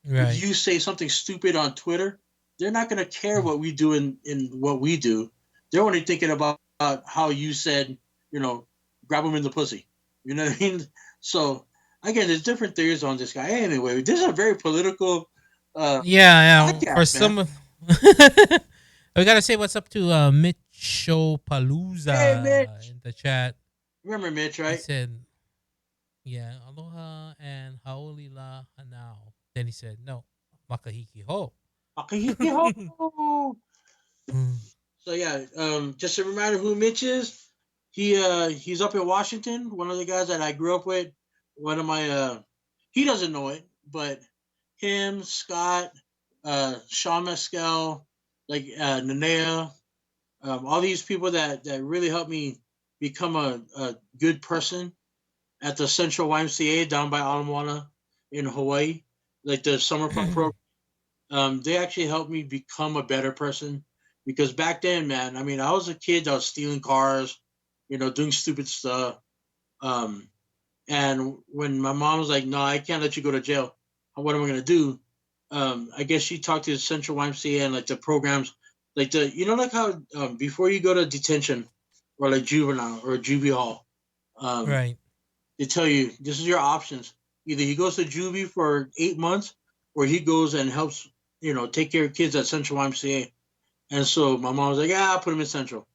if Right. you say something stupid on Twitter, they're not going to care what we do in what we do. They're only thinking about how you said, you know, grab them in the pussy. You know what I mean? So again, there's different theories on this guy. Anyway, this is a very political uh, Yeah, yeah. For podcast, man. some, we gotta say what's up to Mitcho Hey, Palooza Mitch. in the chat. Remember Mitch, He right? said, "Yeah, aloha and haolila hanao." Then he said, "No, makahiki ho." Akihiko. So yeah, just a reminder who Mitch is. He's up in Washington. One of the guys that I grew up with. One of my he doesn't know it, but him, Scott, Sean Mescal, like Nanea, all these people that really helped me become a good person at the Central YMCA down by Ala in Hawaii, like the summer program. They actually helped me become a better person because back then, man, I mean, I was a kid that was stealing cars, doing stupid stuff. Um, and when my mom was like, "No, I can't let you go to jail. What am I gonna do?" I guess she talked to the Central YMCA and like the programs, like like how before you go to detention or like juvenile or juvie hall, um, Right. they tell you this is your options. Either he goes to juvie for 8 months, or he goes and helps, take care of kids at Central YMCA. And so my mom was like, "Yeah, I'll put him in Central."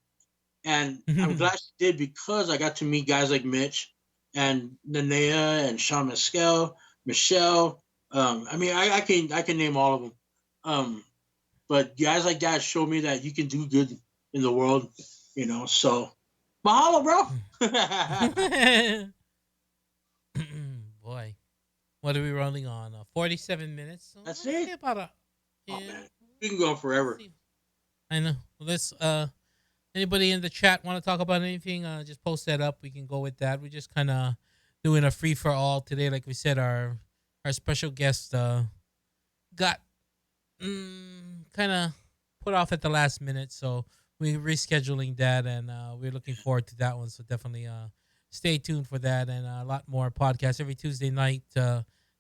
And I'm glad she did because I got to meet guys like Mitch and Nanea and Sean Mescal, Michelle. I mean, I can name all of them. But guys like that show me that you can do good in the world, So mahalo, bro. Boy, what are we rolling on? 47 minutes. So That's let's it. say about a Oh yeah. man, we can go on Let's forever. see. I know. Let's anybody in the chat want to talk about anything? Just post that up. We can go with that. We're just kind of doing a free for all today. Like we said, our special guest got kind of put off at the last minute, so we're rescheduling that, and we're looking forward to that one. So definitely stay tuned for that, and a lot more podcasts every Tuesday night,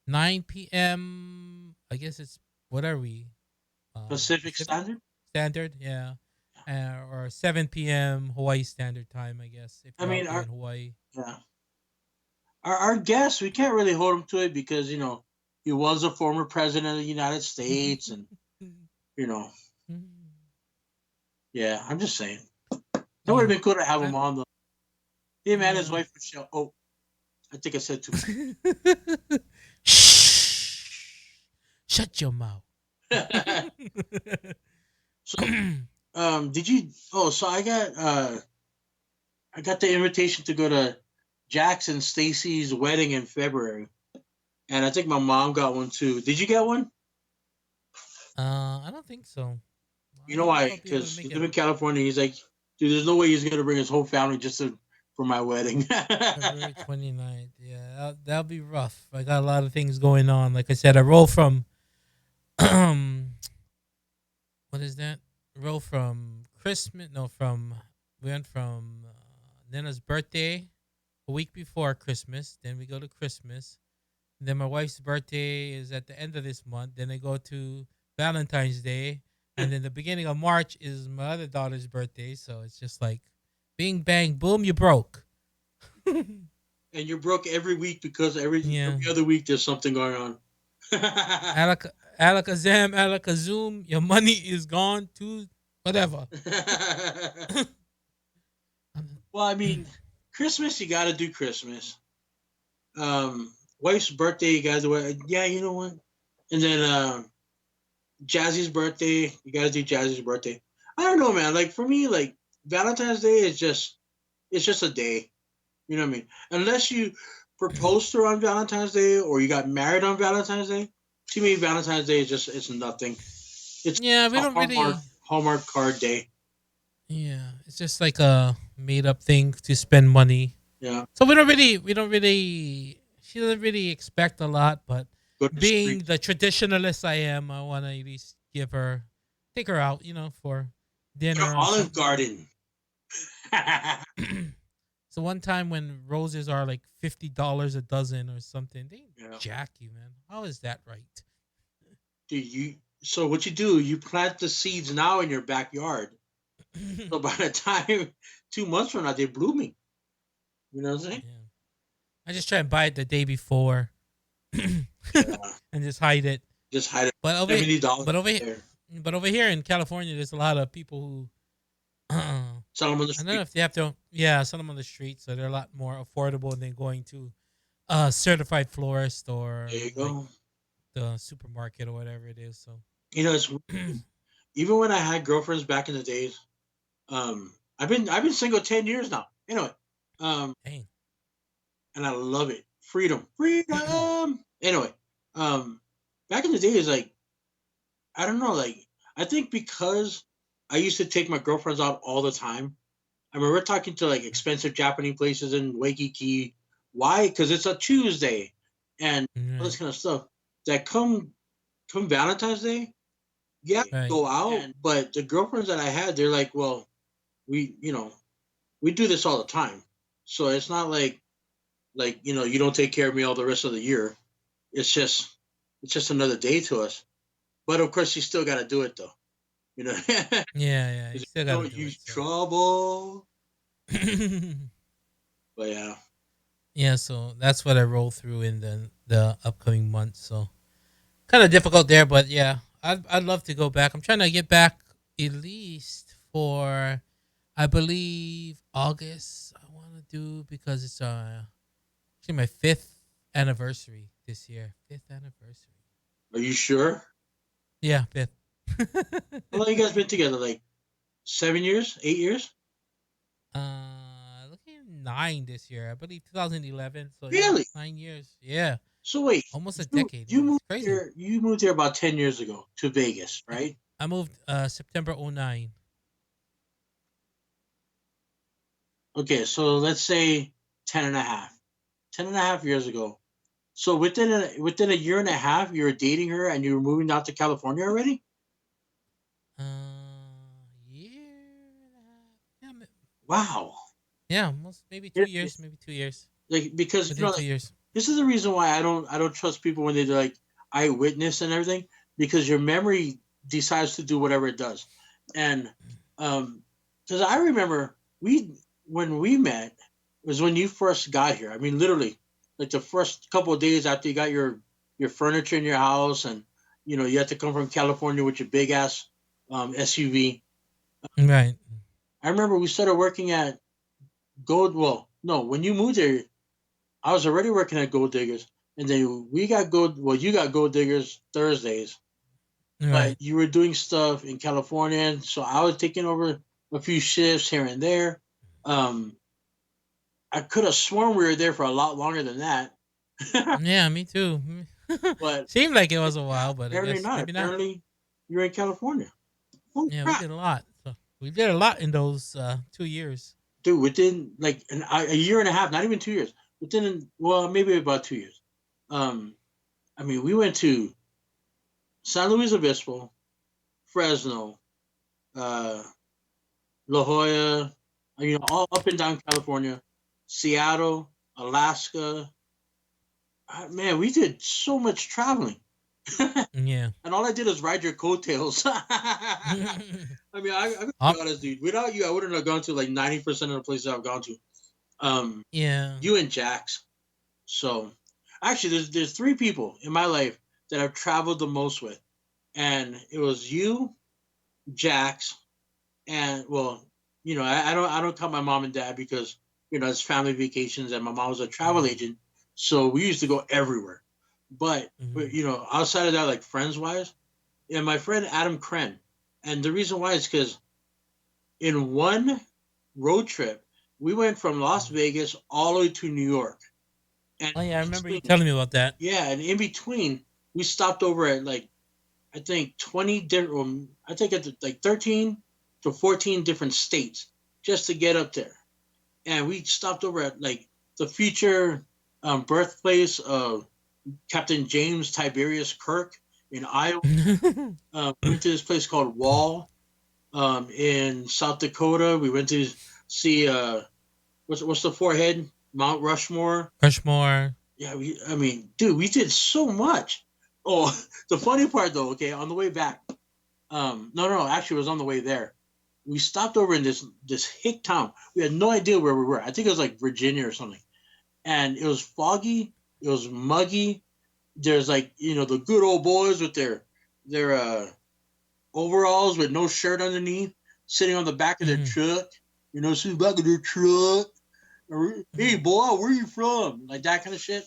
9 p.m. I guess it's what are we Pacific Pacific Standard. Standard, yeah, or 7 p.m. Hawaii Standard Time, I guess, if I you're mean, out there in Hawaii. yeah, our guest, we can't really hold him to it because he was a former president of the United States, and you know, yeah. I'm just saying that would have Yeah. been cool to have I, him on though. Him and his yeah. wife Michelle. Oh, I think I said too Shh. Shut your mouth. much. So, did you? Oh, so I got the invitation to go to Jackson Stacy's wedding in February, and I think my mom got one too. Did you get one? I don't think so. You I know don't know if why? I'll be able to Because he make live it. in California. He's like, dude, there's no way he's gonna bring his whole family for my wedding. February 29th. Yeah, that'll be rough. I got a lot of things going on. Like I said, I roll from what is that? Roll from Christmas. No, from we went from Nana's birthday a week before Christmas. Then we go to Christmas. Then my wife's birthday is at the end of this month. Then I go to Valentine's Day, and then the beginning of March is my other daughter's birthday. So it's just like, bing bang boom, you broke. And you're broke every week because Yeah. every other week there's something going on. Alakazam, alakazum, your money is gone to whatever. Well, I mean, Christmas you got to do Christmas. Wife's birthday you got to do it. Yeah, you know what? And then Jazzy's birthday you got to do Jazzy's birthday. I don't know, man. Like for me, like Valentine's Day is just it's just a day. You know what I mean? Unless you proposed to her on Valentine's Day or you got married on Valentine's Day, to me Valentine's Day is just it's nothing. It's Yeah, we a don't Hallmark really. Hallmark card day. Yeah, it's just like a made up thing to spend money. Yeah, So we don't really. She doesn't really expect a lot, but go to the being street. the traditionalist I am, I want to at least take her out, for Go to dinner or Olive something. Garden. So one time when roses are like $50 a dozen or something, they Yeah. jack you, man. How is that right? Do you? So what you do? You plant the seeds now in your backyard. So by the time 2 months from now, they're blooming. You know what I'm saying? Yeah. I just try and buy it the day before and Yeah. just hide it. Just hide it. But over $70 but over there. but over here in California, there's a lot of people who Sell them on the I don't know street. if they have to, sell them on the street, so they're a lot more affordable than going to certified florist or There you like go. the supermarket or whatever it is. So, It's even when I had girlfriends back in the days. I've been single 10 years now. Anyway, um, dang. and I love it. Freedom, freedom. Anyway, um, back in the days, like I don't know, like I think because I used to take my girlfriends out all the time. I mean, we're talking to like expensive Japanese places in Waikiki. Why? Because it's a Tuesday, and all this Right, kind of stuff. That come Valentine's Day, yeah, right. go out. But the girlfriends that I had, they're like, well, we do this all the time, so it's not like you don't take care of me all the rest of the year. It's just it's just another day to us. But of course, you still got to do it though. You know, because Yeah, yeah. You you still got to don't do use it. So, trouble. But yeah, yeah. So that's what I roll through in the upcoming months. So kind of difficult there, but yeah, I'd love to go back. I'm trying to get back at least for I believe August. I want to do because it's actually my fifth anniversary this year. Fifth anniversary. are you sure? Yeah, fifth. How long you guys been together? Like 7 years, 8 years? Looking at 9 this year. I believe 2011. So yeah, Really? 9 years. Yeah, So wait, almost a you decade. you Yeah, it's moved crazy. here? You moved here about 10 years ago to Vegas, I, right? I moved September '09. Okay, so let's say 10 and a half. 10 and a half years ago. So within a year and a half, you were dating her and you were moving out to California already. Year and a half. Yeah, Wow. yeah, almost maybe two Yeah, years. Maybe 2 years. like because Within two like, years. this is the reason why I don't trust people when they do like eyewitness and everything, because your memory decides to do whatever it does. And um because I remember we when we met was when you first got here. I mean, literally, like the first couple of days after you got your furniture in your house, and you had to come from California with your big ass SUV. Right. I remember we started working at Gold. Well, no, when you moved there, I was already working at Gold Diggers, and then we got Gold. Well, you got Gold Diggers Thursdays, but Right. you were doing stuff in California, and so I was taking over a few shifts here and there. Um, I could have sworn we were there for a lot longer than that, Yeah, me too. but Seemed like it was a while, but I apparently guess not. maybe not. Apparently, you're in California. Holy Yeah, we crap, did a lot. So we did a lot in those 2 years. dude! Within like a year and a half, not even 2 years. Within well, maybe about 2 years. Um, I mean, we went to San Luis Obispo, Fresno, uh, La Jolla, all up and down California, Seattle, Alaska. Man, we did so much traveling. Yeah. And all I did was ride your coattails. I mean, I gotta be um, honest, dude. Without you, I wouldn't have gone to like 90% of the places I've gone to. yeah. You and Jax. So, actually, there's three people in my life that I've traveled the most with, and it was you, Jax, and well, I don't count my mom and dad because it's family vacations, and my mom was a travel Mm-hmm. agent, so we used to go everywhere. But Mm-hmm. outside of that, like friends wise, and my friend Adam Kren, and the reason why is because in one road trip we went from Las Vegas all the way to New York, and Oh yeah, I in remember you between, telling me about that. yeah, and in between we stopped over at like I think 20 different, I think at like 13 to 14 different states just to get up there. And we stopped over at like the future birthplace of Captain James Tiberius Kirk in Iowa. We went to this place called Wall in South Dakota. We went to see what's the Mount Rushmore. Rushmore. Yeah, I mean, dude, we did so much. Oh, the funny part though, okay, on the way back, no, actually, it was on the way there. We stopped over in this hick town. We had no idea where we were. I think it was like Virginia or something, and it was foggy. It was muggy. There's like the good old boys with their overalls with no shirt underneath, sitting on the back of their Mhm, truck. Sitting back of their truck. Hey, mhm. boy, where you from? Like that kind of shit.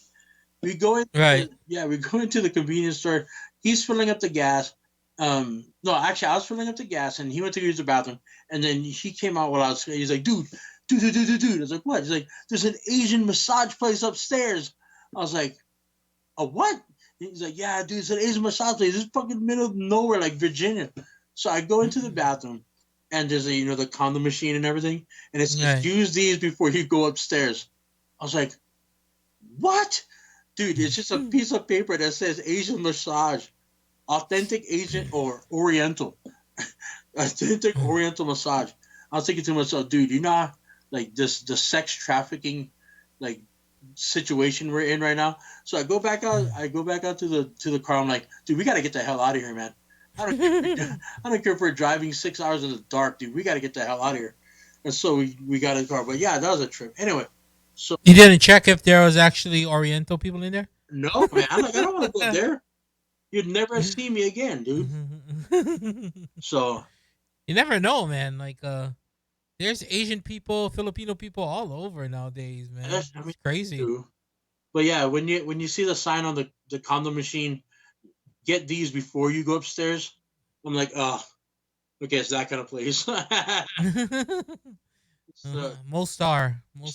We go into Right. we go into the convenience store. He's filling up the gas. No, actually, I was filling up the gas, and he went to use the bathroom, and then he came out while I was. He's like, dude. I was like, what? He's like, there's an Asian massage place upstairs. I was like, a what? He's like, yeah, dude, it's an Asian massage place. It's fucking middle of nowhere, like Virginia. So I go into the Mhm. bathroom, and there's the condom machine and everything, and it says Right. use these before you go upstairs. I was like, what? Dude, it's just a piece of paper that says Asian massage, authentic Asian or Oriental, authentic Oriental massage. I was thinking to myself, dude, like this the sex trafficking like situation we're in right now. So I go back out. I go back out to the car. I'm like, dude, we got to get the hell out of here, man. I don't care. I don't care if we're driving 6 hours in the dark, dude. We got to get the hell out of here. And so we got in the car. But yeah, that was a trip. Anyway, so You didn't check if there was actually Oriental people in there? no, man. I'm like, I don't want to go there. You'd never see me again, dude. So You never know, man. Like, there's Asian people, Filipino people all over nowadays, man. I mean, It's crazy. true. But yeah, when you see the sign on the condom machine, get these before you go upstairs. I'm like, oh, okay, it's that kind of place. it's the Most are, I'd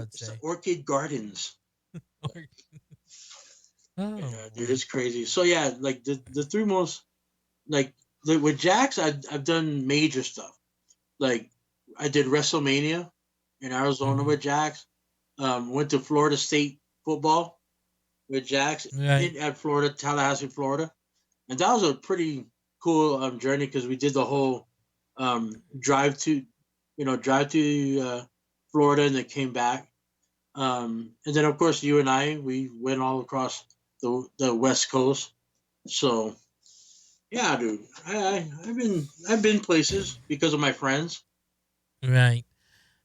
it's the say. Orchid Gardens. Oh Yeah, dude, boy. it's crazy. So yeah, like the three most like with Jax, I've done major stuff. Like I did WrestleMania in Arizona Hmm. with Jax. Went to Florida State football with Jax Right. at Florida, Tallahassee, Florida, and that was a pretty cool journey because we did the whole drive to, drive to Florida and then came back. And then of course you and I we went all across the West Coast. So yeah, dude, I've been places because of my friends. Right.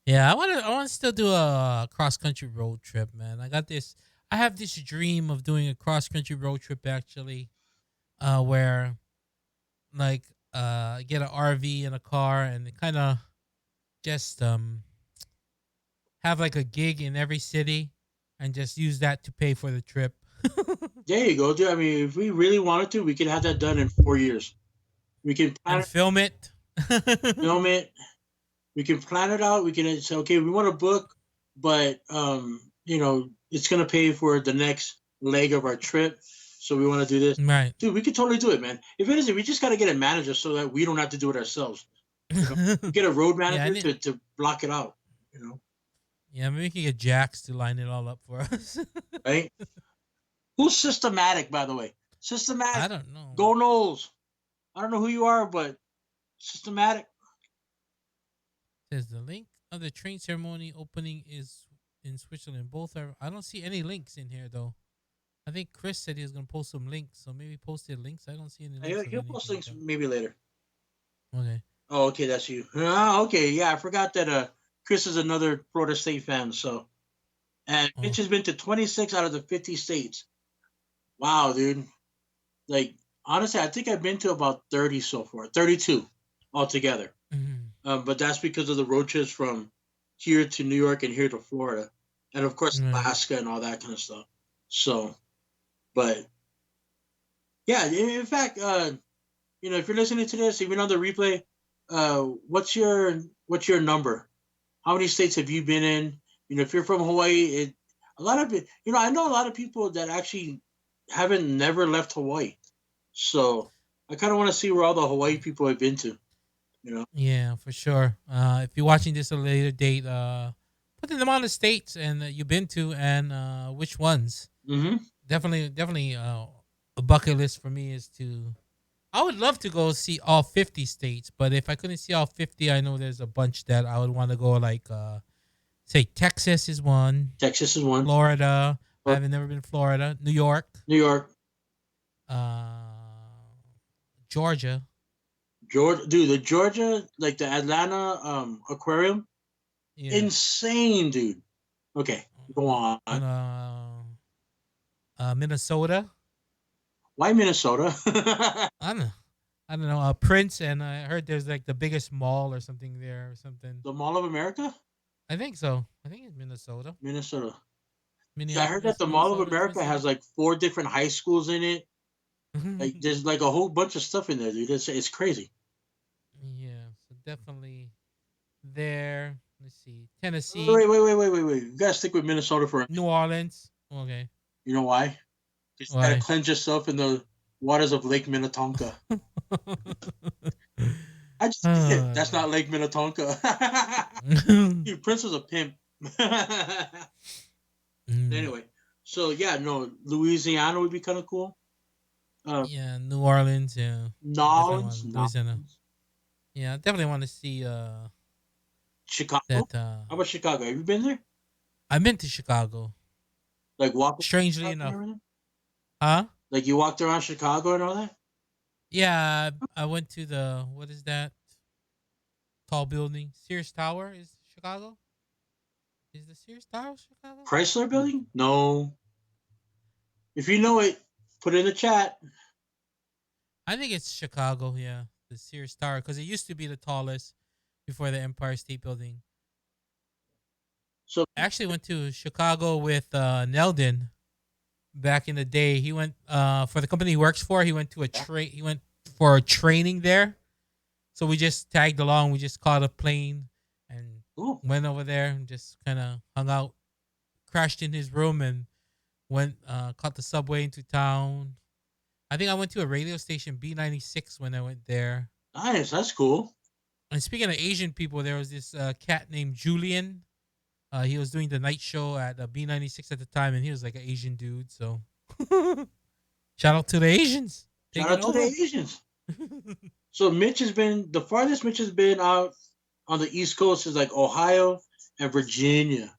Yeah, I want to still do a cross country road trip, man. I have this dream of doing a cross country road trip actually, where like get an RV and a car and kind of just have like a gig in every city and just use that to pay for the trip. There you go, dude. I mean, if we really wanted to, we could have that done in 4 years. We can plan And it, film it. film it. We can plan it out. We can say, okay, we want to book, but it's gonna pay for the next leg of our trip. So we want to do this, Right. dude. We could totally do it, man. If anything, we just got to get a manager so that we don't have to do it ourselves. Get a road Yeah, I manager need. to block it out. Yeah, maybe we can get Jax to line it all up for us. Right? Who's systematic, by the way? Systematic. I don't know. Go Knowles. I don't know who you are, but systematic. Says the link of the train ceremony opening is in Switzerland. Both are. I don't see any links in here though. I think Chris said he was gonna post some links, so maybe posted links. I don't see any links of He'll post anything links though. maybe later. Okay. Oh, okay, that's you. Ah, okay, yeah, I forgot that. Chris is another Florida State fan. So, and Mitch Oh. has been to 26 out of the 50 states. Wow, dude. Like honestly, I think I've been to about 30 so far, 32 altogether. Mhm. But that's because of the road trips from here to New York and here to Florida, and of course Right. Alaska and all that kind of stuff. So, but yeah, in fact, if you're listening to this, even on the replay, what's your number? How many states have you been in? If you're from Hawaii, a lot of it. I know a lot of people that actually haven't never left Hawaii. So I kind of want to see where all the Hawaii people have been to. You know. Yeah, for sure. If you're watching this at a later date, put in the amount of states and you've been to and which ones. Mm-hmm. Definitely, a bucket list for me is to. I would love to go see all 50 states, but if I couldn't see all 50, I know there's a bunch that I would want to go. Like, say Texas is one, Texas is one. Florida. I Or haven't never been to Florida. New York. New York. Uh, Georgia. Georgia, dude, the Georgia, like the Atlanta aquarium, Yeah. insane, dude. Okay, go on. And Minnesota. Why Minnesota? I don't know. I don't know. Prince, and I heard there's like the biggest mall or something there or something. The Mall of America, I think so. I think it's Minnesota. Minnesota. Yeah, I heard that Minneapolis, the Mall of Minnesota, Twin America has Cities. like four different high schools in it. Like there's like a whole bunch of stuff in there, dude. It's crazy. Yeah, so definitely there. Let's see. Tennessee, Wait. You gotta stick with Minnesota for a New minute. Orleans. Okay. You know why? Because you gotta Why? cleanse yourself in the waters of Lake Minnetonka. I just did it. That's Uh, not Lake Minnetonka. Dude, Prince was a pimp. mm, Anyway, so yeah, no, Louisiana would be kind of cool. Uh, yeah, New Orleans. Yeah, definitely Nolans, want Louisiana. Nolans, Yeah, I definitely want to see Chicago. that. How about Chicago? Have you been there? I've been to Chicago. Like walk around Strangely Chicago and enough, everything? huh? Like you walked around Chicago and all that? Yeah, I went to the what is that tall building? Sears Tower is Chicago. Is the Sears Tower Chicago? Chrysler Let me Building? check. No. If you know it, put it in the chat. I think it's Chicago. Yeah, the Sears Tower because it used to be the tallest before the Empire State Building. So, I actually went to Chicago with Neldon back in the day. He went for the company he works for. He went to a yeah. train. He went for a training there. So we just tagged along. We just caught a plane and Cool. went over there and just kind of hung out. Crashed in his room and went caught the subway into town. I think I went to a radio station B96 when I went there. Nice. That's cool. And speaking of Asian people, there was this cat named Julian. He was doing the night show at B96 at the time, and he was like an Asian dude. So shout out to the Asians Shout taking out to the over. Asians. So Mitch has been the farthest Mitch has been out on the East Coast is like Ohio and Virginia.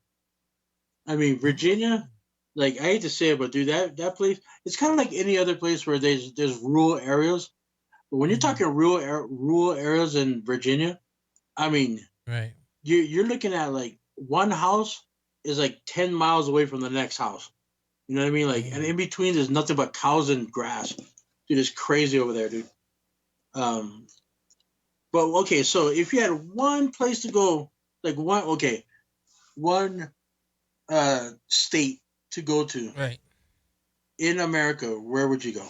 I mean Virginia, Oh, like I hate to say it, but dude, that place it's kind of like any other place where there's rural areas. But when you're mm-hmm. talking rural areas in Virginia, I mean Right. you're looking at like one house is like 10 miles away from the next house. You know what I mean? Like, and Damn. in between there's nothing but cows and grass. Dude, it's crazy over there, dude. Um, but okay, so if you had one place to go, like one state to go to Right. in America, where would you go?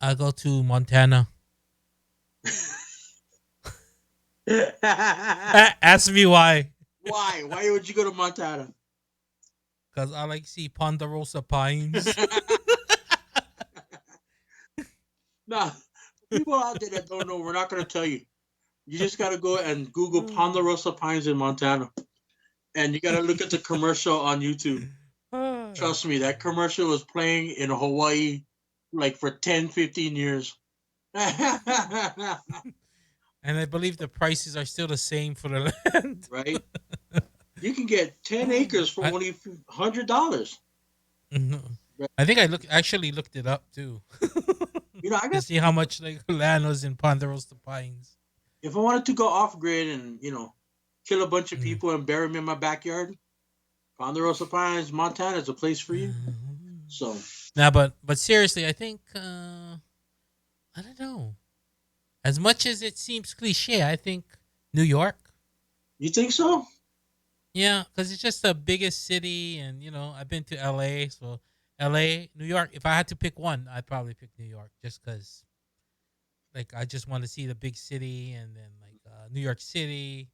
I go to Montana. Ask me why. Why? Why would you go to Montana? Because I like see Ponderosa Pines. Nah, people out there that don't know, we're not gonna tell you. You just gotta go and Google Ponderosa Pines in Montana, and you gotta look at the commercial on YouTube. Ah, Trust me, that commercial was playing in Hawaii like for 10, 15 years. and I believe the prices are still the same for the land. Right? You can get 10 acres for I only $100. I think I actually looked it up too You know, I to got see how much like land was in Ponderosa Pines. if I wanted to go off grid and kill a bunch of Mm. people and bury them in my backyard, Ponderosa Pines, Montana is a place for you. So Now, but seriously, I think I don't know. As much as it seems cliche, I think New York. you think so? Yeah, because it's just the biggest city, and I've been to L.A. So L.A., New York. If I had to pick one, I'd probably pick New York, just because like I just want to see the big city, and then like New York City,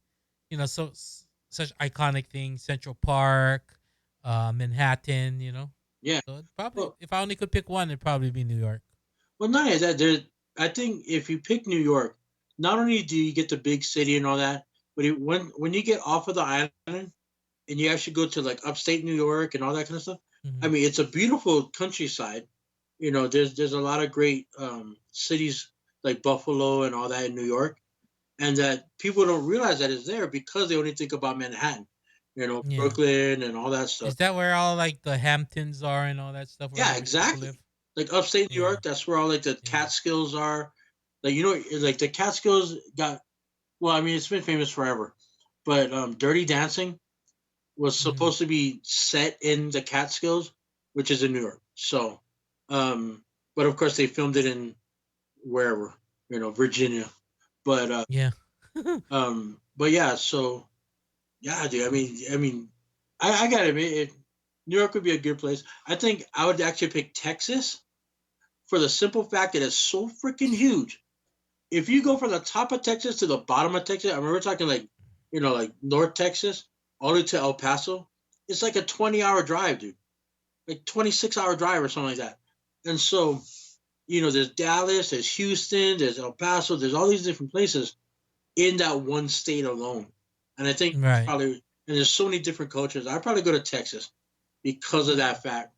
such iconic things, Central Park, Manhattan. Yeah. So it probably, Well, if I only could pick one, it'd probably be New York. not only that, there. I think if you pick New York, not only do you get the big city and all that, but when you get off of the island and you actually go to like upstate New York and all that kind of stuff, I Hmm. mean, it's a beautiful countryside. There's a lot of great cities like Buffalo and all that in New York, and that people don't realize that it's there because they only think about Manhattan, Yeah. Brooklyn and all that stuff. Is that where all like the Hamptons are and all that stuff where Yeah, the rich people exactly. live? Like upstate New Yeah. York, that's where all like the Yeah. Catskills are. Like like the Catskills got. Well, I mean, it's been famous forever, but Dirty Dancing was Mm-hmm. supposed to be set in the Catskills, which is in New York. So, um, but of course they filmed it in wherever, Virginia. But Yeah. but yeah, so yeah, dude. I gotta admit, New York would be a good place. I think I would actually pick Texas for the simple fact that it's so freaking huge. If you go from the top of Texas to the bottom of Texas, I remember talking like, like North Texas all the way to El Paso. It's like a 20-hour drive, dude. Like 26-hour drive or something like that. And so, there's Dallas, there's Houston, there's El Paso, there's all these different places in that one state alone. And I think Right. probably, and there's so many different cultures. I'd probably go to Texas because of that fact.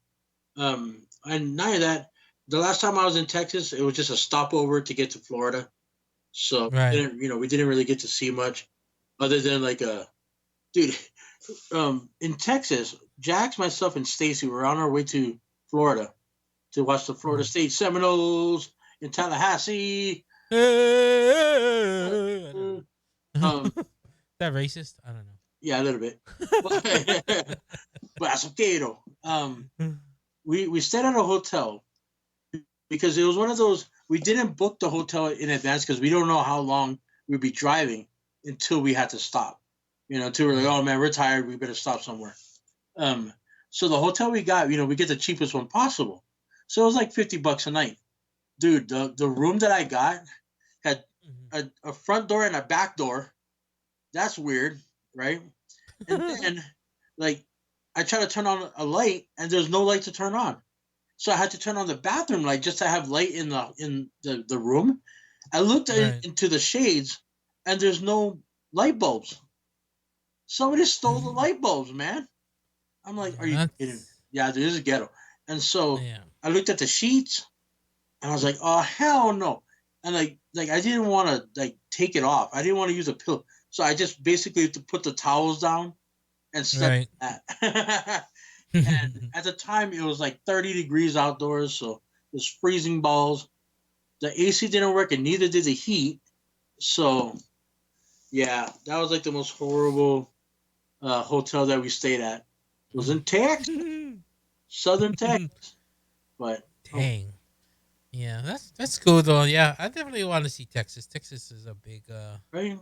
And not only that, the last time I was in Texas, it was just a stopover to get to Florida. So Right. we didn't really get to see much other than like dude, in Texas, Jax, myself, and Stacy were on our way to Florida to watch the Florida Mm. State Seminoles in Tallahassee. I don't know. Um, That racist? I don't yeah, a little bit, but that's okay though. know. We stayed at a hotel because it was one of those we didn't book the hotel in advance because we don't know how long we'd be driving until we had to stop. Until we're like, Right. oh man, we're tired, we better stop somewhere. Um, so the hotel we got, we get the cheapest one possible. So it was like $50 a night, dude. The room that I got had a front door and a back door. That's weird, right? And then like I try to turn on a light and there's no light to turn on. So I had to turn on the bathroom light just to have light in the room. I looked Right. into the shades and there's no light bulbs. Somebody stole the light bulbs, man. I'm like, are Yeah, you kidding me? that's Yeah, dude, this is ghetto. And so yeah. I looked at the sheets and I was like, oh hell no. And like I didn't want to like take it off. I didn't want to use a pillow. So I just basically had to put the towels down and slept Right. like that. And at the time it was like 30 degrees outdoors, so it was freezing balls. The AC didn't work and neither did the heat. So yeah, that was like the most horrible hotel that we stayed at. It was in Texas, Southern Texas. But oh, Dang. Yeah, that's cool though. Yeah, I definitely want to see Texas. Texas is a right.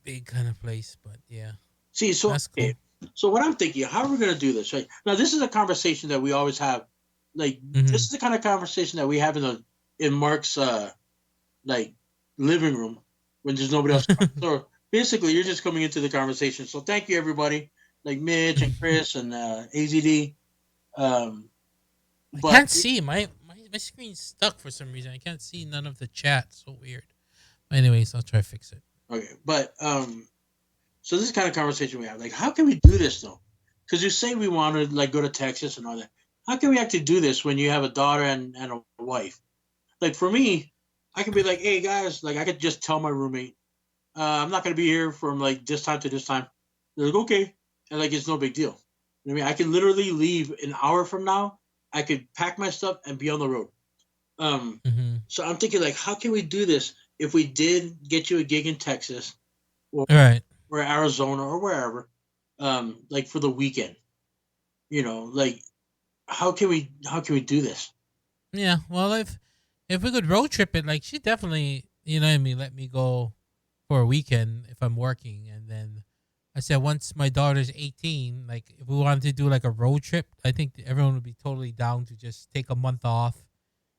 big kind of place, but yeah, See, so that's okay, cool. so what I'm thinking, how are we gonna do this? Right now, this is a conversation that we always have. Like this Hmm. is the kind of conversation that we have in Mark's like living room when there's nobody else. So basically, you're just coming into the conversation. So thank you, everybody, like Mitch and Chris and AZD. Um, I but can't see my screen's stuck for some reason. I can't see none of the chat. So weird. Anyways, I'll try to fix it. okay, but so this is the kind of conversation we have. Like, how can we do this though? Because you say we want to like go to Texas and all that. How can we actually do this when you have a daughter and a wife? Like for me, I could be like, hey guys, like I could just tell my roommate, I'm not gonna be here from like this time to this time. They're like, okay, and like it's no big deal. I mean, I can literally leave an hour from now. I could pack my stuff and be on the road. Um, Hmm. so I'm thinking like, how can we do this if we did get you a gig in Texas or All right. or Arizona or wherever, like for the weekend? Like how can we do this? Yeah. Well, if we could road trip it, like she definitely, what I mean, let me go for a weekend if I'm working, and then I said once my daughter's 18, like if we wanted to do like a road trip, I think everyone would be totally down to just take a month off.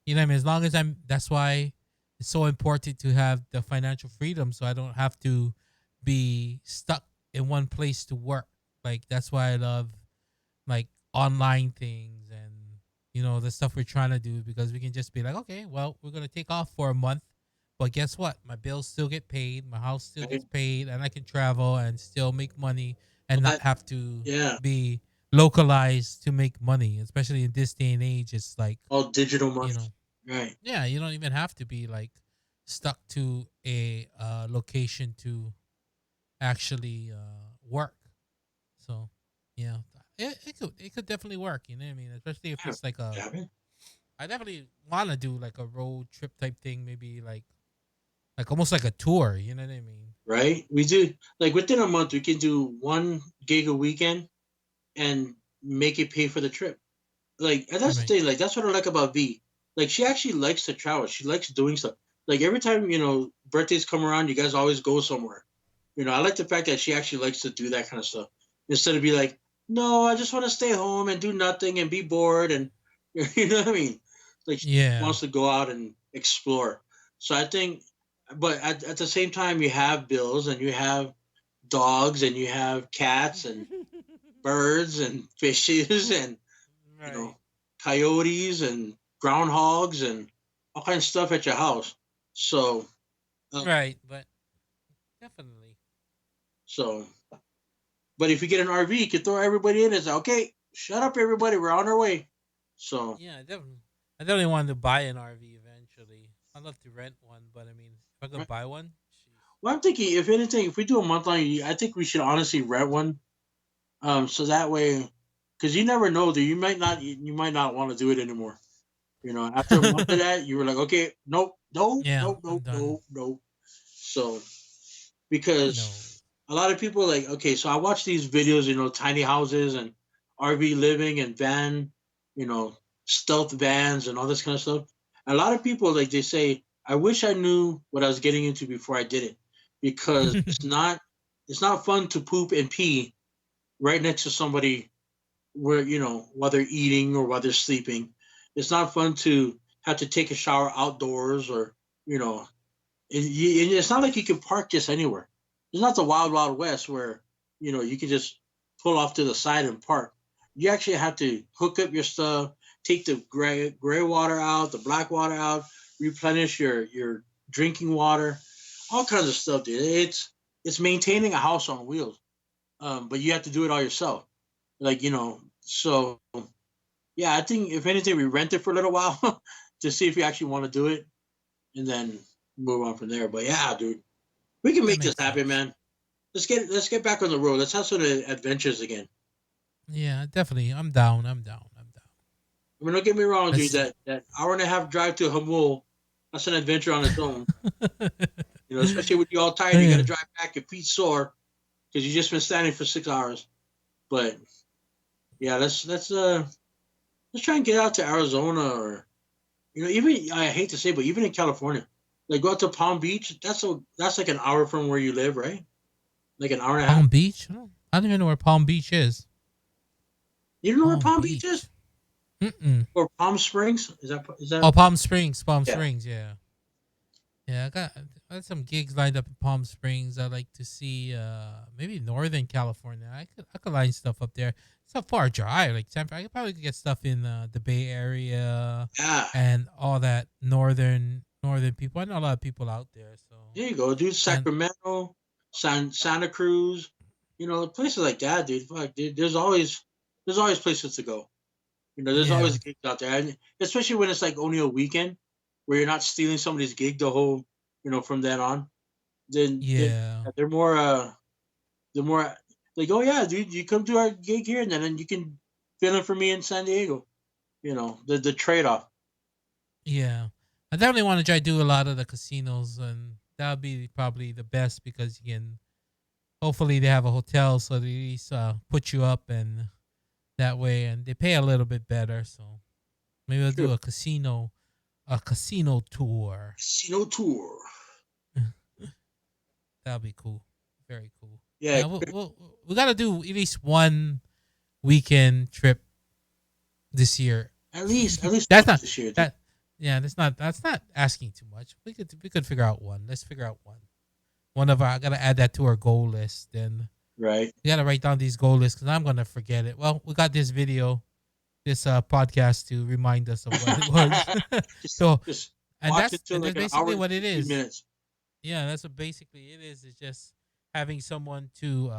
You know what I mean? As long as that's why it's so important to have the financial freedom, so I don't have to be stuck in one place to work. Like that's why I love like online things and the stuff we're trying to do, because we can just be like, okay, well, we're gonna take off for a month, but guess what? My bills still get paid, my house still Right? gets paid, and I can travel and still make money and Well, not have to yeah, be localized to make money. Especially in this day and age, it's like all digital you money, know, right? yeah, you don't even have to be like stuck to a location to actually work. So yeah, it could definitely work. You know what I mean? Especially if Yeah, it's like a Gavin? I definitely want to do like a road trip type thing, maybe like almost like a tour. You know what I mean? right? We do like within a month we can do 1 gig a weekend and make it pay for the trip. Like, and that's the Right. thing. Like, that's what I like about V. Like, she actually likes to travel. She likes doing stuff. Like every time birthdays come around, you guys always go somewhere. I like the fact that she actually likes to do that kind of stuff instead of be like, no, I just want to stay home and do nothing and be bored and you know what I mean. Like she Yeah. wants to go out and explore. So I think, but at the same time, you have bills and you have dogs and you have cats and birds and fishes and you Right. know coyotes and groundhogs and all kinds of stuff at your house. So, uh, Right. But definitely. so but if you get an RV, you can throw everybody in and say, okay, shut up, everybody, we're on our way. So, Yeah. Definitely. I definitely wanted to buy an RV eventually. I'd love to rent one, but I mean, if I could right. buy one, jeez. Well, I'm thinking, if anything, if we do a month long, I think we should honestly rent one. So that way, because you never know that you might not want to do it anymore. After a month of that, you were like, okay, nope, nope, Yeah, nope, I'm nope, done. nope, nope. So, Who because knows? a lot of people like, okay, so I watch these videos, tiny houses and RV living and you know, stealth vans and all this kind of stuff. A lot of people like they say, I wish I knew what I was getting into before I did it, because it's not fun to poop and pee right next to somebody where while they're eating or while they're sleeping. It's not fun to have to take a shower outdoors or you know and it's not like you can park just anywhere. It's not the wild, wild west where you can just pull off to the side and park. You actually have to hook up your stuff, take the gray water out, the black water out, replenish your drinking water, all kinds of stuff, dude. It's maintaining a house on wheels, but you have to do it all yourself. Like so yeah. I think if anything, we rent it for a little while to see if we actually want to do it, and then move on from there. But yeah, dude, we can That make this makes happen, sense. man. Let's get back on the road. Let's have some adventures again. Yeah, definitely. I'm down. I'm down. I'm down. I mean, don't get me wrong, dude. Let's. That hour and a half drive to Hamul, that's an adventure on its own. Especially when you're all tired, you got to Yeah. drive back, your feet sore because you just been standing for 6 hours. But yeah, let's try and get out to Arizona or even I hate to say, but even in California, like go out to Palm Beach. That's like an hour from where you live, right? Like an hour and a half. Palm Beach? I don't even know where Palm Beach is. You don't know where Palm Palm Beach is? Beach. Mm-mm. Or Palm Springs? Is that Oh, Palm Springs. Palm yeah. Springs. Yeah. Yeah, I got some gigs lined up in Palm Springs. I'd like to see maybe Northern California. I could line stuff up there. It's a far drive. Like I could probably get stuff in the Bay Area Yeah. and all that northern people. I know a lot of people out there. So There you go, dude. and Sacramento, Santa Cruz, places like that, dude. Fuck, dude. There's always places to go. There's yeah, always gigs out there, and especially when it's like only a weekend, where you're not stealing somebody's gig the whole, from then on. Then yeah, they're more like, oh yeah, dude, you come to our gig here, and then you can fill in for me in San Diego. The trade off. yeah. I definitely want to try to do a lot of the casinos, and that would be probably the best because you can. Hopefully, they have a hotel so they at least put you up and that way, and they pay a little bit better. So maybe I'll True. do a casino tour. Casino tour. That'll be cool. Very cool. Yeah, Yeah, we gotta do at least one weekend trip this year. at least That's once not this year, dude. that. Yeah, that's not asking too much. We could figure out one. Let's figure out one. One of our I gotta add that to our goal list. Then Right. we gotta write down these goal lists because I'm gonna forget it. Well, we got this video, this podcast to remind us of what it was. just So just and watch that's it till and like that's an hour basically and what it 15 is. minutes. Yeah, that's what basically it is. It's just having someone to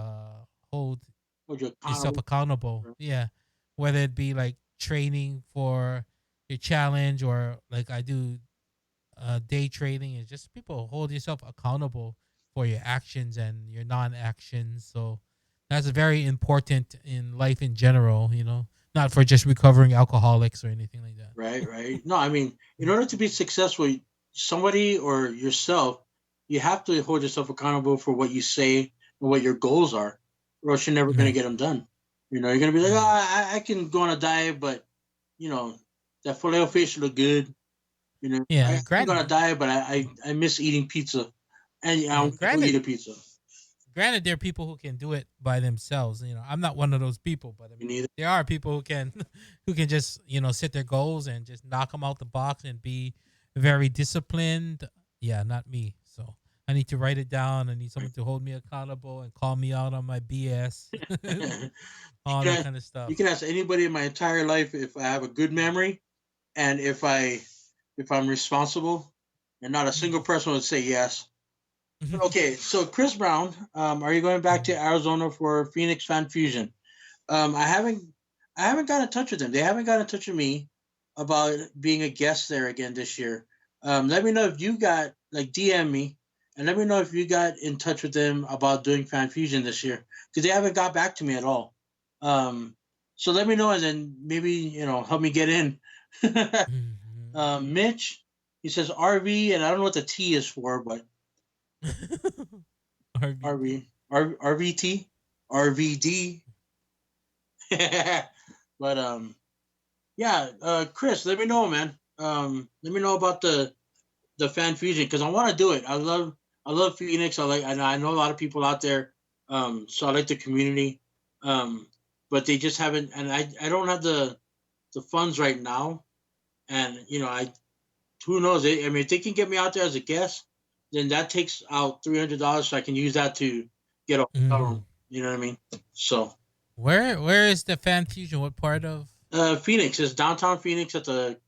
hold Hold you yourself accountable. accountable. Yeah, whether it be like training for your challenge or like I do day trading. It's just people hold yourself accountable for your actions and your non-actions. So that's very important in life in general. Not for just recovering alcoholics or anything like that. Right, right. No, I mean, in order to be successful, somebody or yourself, you have to hold yourself accountable for what you say and what your goals are, or else you're never going to Right. get them done. You're going to be like, oh, Right. I can go on a diet, but you know, that filet fish look good. Yeah. I'm going Granted. to diet, but I miss eating pizza, and I'm Yeah. going to go eat Granted. a pizza. Granted, there are people who can do it by themselves. I'm not one of those people, but I You mean, need it. there are people who can, who can just set their goals and just knock them out the box and be very disciplined. Yeah, not me. So I need to write it down. I need someone to hold me accountable and call me out on my BS, you all can that ask, kind of you stuff. can ask anybody in my entire life if I have a good memory and if I'm responsible, and not a single person would say yes. But okay, so Chris Brown, are you going back to Arizona for Phoenix Fan Fusion? I haven't got in touch with them. They haven't got in touch with me about being a guest there again this year. Let me know if you got like DM me, and let me know if you got in touch with them about doing Fan Fusion this year because they haven't got back to me at all. Um, so let me know, and then maybe help me get in. Mitch, he says RV, and I don't know what the T is for, but RBT. RVT, RVD. But yeah, Chris, let me know, man. Let me know about the fan fusion because I want to do it. I love Phoenix. I know a lot of people out there. So I like the community. But they just haven't, and I don't have the funds right now. And I who knows? I mean, if they can get me out there as a guest, then that takes out $300, so I can use that to get a hotel Hmm. room. You know what I mean? So Where is the fan fusion? What part of? Phoenix is downtown Phoenix at the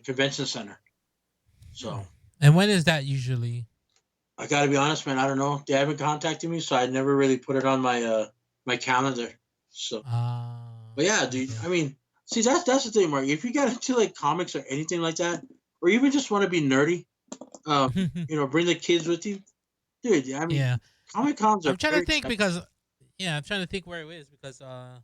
convention center. Hmm. So And when is that usually? I got to be honest, man. I don't know. They haven't contacted me, so I never really put it on my calendar. So, Ah, but yeah, dude. okay. I mean, see, that's the thing, Mark. If you got into like comics or anything like that, or even just want to be nerdy, bring the kids with you, dude. I mean, Yeah, Comic Cons are I'm trying to very think expensive. because I'm trying to think where it is because I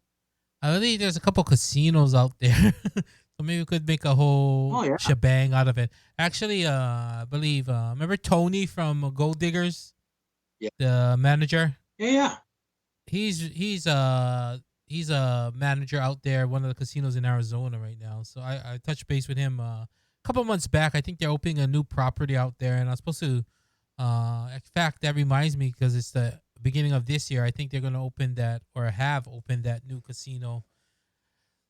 believe there's a couple casinos out there, so maybe we could make a Oh whole yeah, shebang out of it. Actually, I believe remember Tony from Gold Diggers, yeah, the manager. yeah, yeah. He's a manager out there, one of the casinos in Arizona right now. So I touched base with him a couple months back. I think they're opening a new property out there, and I was supposed to. In fact, that reminds me because it's the beginning of this year. I think they're going to open that or have opened that new casino.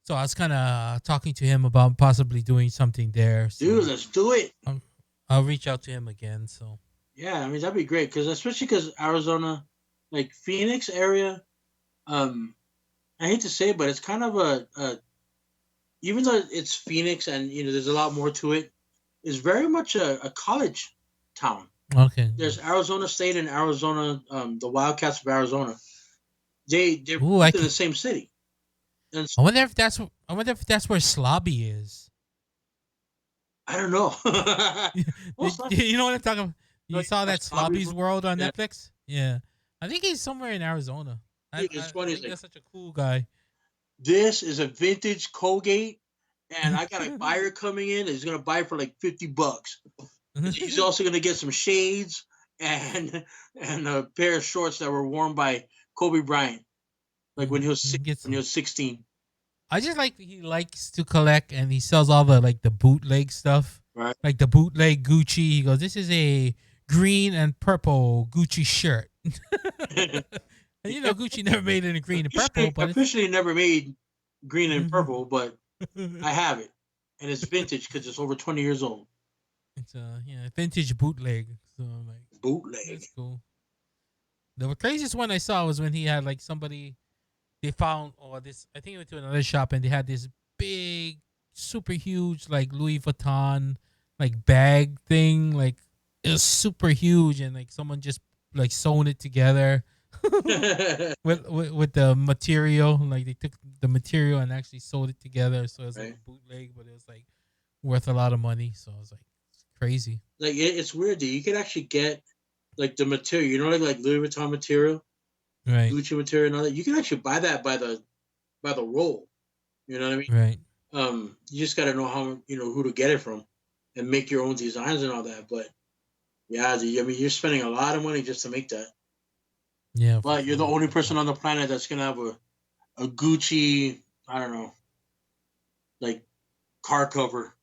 So I was kind of talking to him about possibly doing something there. Dude, So let's do it. I'll reach out to him again. So Yeah, I mean that'd be great because especially because Arizona, like Phoenix area, um, I hate to say it, but it's kind of a even though it's Phoenix and there's a lot more to it, is very much a college town. okay. There's Arizona State and Arizona, the Wildcats of Arizona. They're Ooh, both in the same city, and I wonder if that's where Slobby is. I don't know. Most likely, You know what I'm talking about? no, You saw yeah, that Slobby's World on yeah, Netflix? Yeah. I think he's somewhere in Arizona. dude, it's I funny. It's think like that's such a cool guy. this is a vintage Colgate, and I got a buyer coming in. He's gonna buy it for like $50. He's also gonna get some shades and and a pair of shorts that were worn by Kobe Bryant, like Gets when he was 16. I just like he likes to collect and he sells all the like the bootleg stuff. Right. Like the bootleg Gucci. He goes, "This is a green and purple Gucci shirt." And Gucci never made it in green and purple, but it's Officially never made green and purple, but I have it, and it's vintage because it's over 20 years old. it's a vintage bootleg. So I'm like, Bootleg. that's cool. The craziest one I saw was when he had like somebody they found or this I think he went to another shop and they had this big, super huge like Louis Vuitton like bag thing. Like it was super huge and like someone just like sewn it together with the material. Like they took the material and actually sewed it together. So it's like Right. a bootleg, but it was like worth a lot of money. So I was like, it's crazy. Like it's weird, dude. You could actually get like the material, like Louis Vuitton material, Right. Gucci material, and all that. You can actually buy that by the roll. You know what I mean? Right. You just got to know how who to get it from, and make your own designs and all that. But yeah, I mean, you're spending a lot of money just to make that. Yeah, for But you're the sure, only for person sure. on the planet that's gonna have a Gucci, I don't know, like car cover.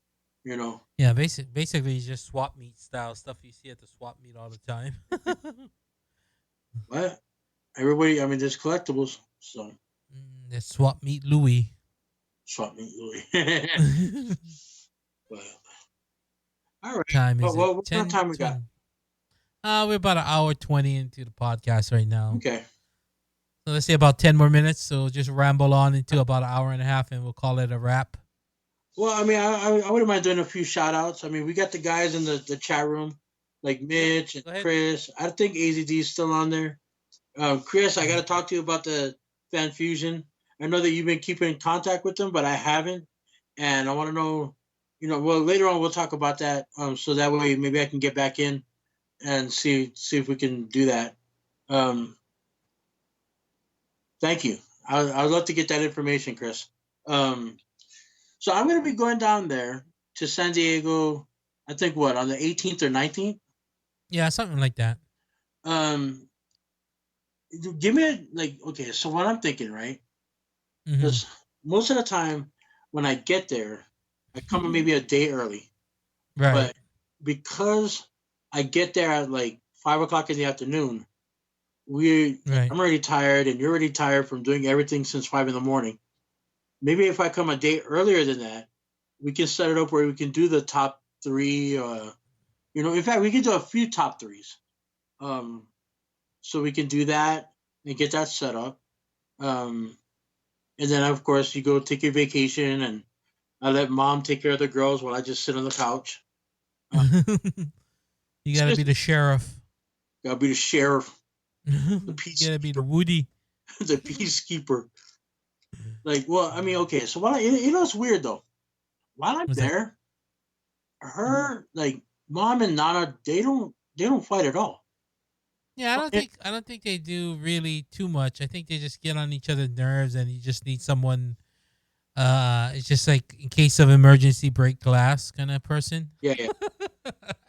You know Yeah, basically it's just swap meet style stuff you see at the swap meet all the time. what? Everybody, I mean, there's collectibles, so The swap meet Louis. swap me, Louis. But all right, Time but is it? what kind of 10, time we got? 20. We're about an hour 20 into the podcast right now. Okay. So let's say about 10 more minutes. So just ramble on into about an hour and a half and we'll call it a wrap. Well, I mean, I wouldn't mind doing a few shout outs. I mean, we got the guys in the chat room, like Yep. Mitch and Go ahead. Chris. I think AZD is still on there. Chris, I got Yeah. to talk to you about the Fan Fusion. I know that you've been keeping in contact with them, but I haven't, and I want to know. Well, later on we'll talk about that. So that way maybe I can get back in and see if we can do that. Um, thank you. I'd love to get that information, Chris. Um, so I'm going to be going down there to San Diego. I think what on the 18th or 19th. Yeah, something like that. Um, give me okay. So what I'm thinking, right? Hmm. Because most of the time when I get there, I come maybe a day early. Right. But because I get there at like 5 o'clock in the afternoon, Right. I'm already tired, and you're already tired from doing everything since 5 in the morning. Maybe if I come a day earlier than that, we can set it up where we can do the top three. In fact, we can do a few top threes. Um, so we can do that and get that set up. Um, and then of course you go take your vacation, and I let mom take care of the girls while I just sit on the couch. Uh, You gotta be the sheriff. gotta be the sheriff, the You gotta be the peacekeeper, Woody. the peacekeeper. Like, well, I mean, okay, so while it's weird though. While I'm Was that? there, her like mom and Nana, they don't fight at all. Yeah, Eh, I don't think they do really too much. I think they just get on each other's nerves, and you just need someone. It's just like in case of emergency, break glass kind of person. yeah, yeah.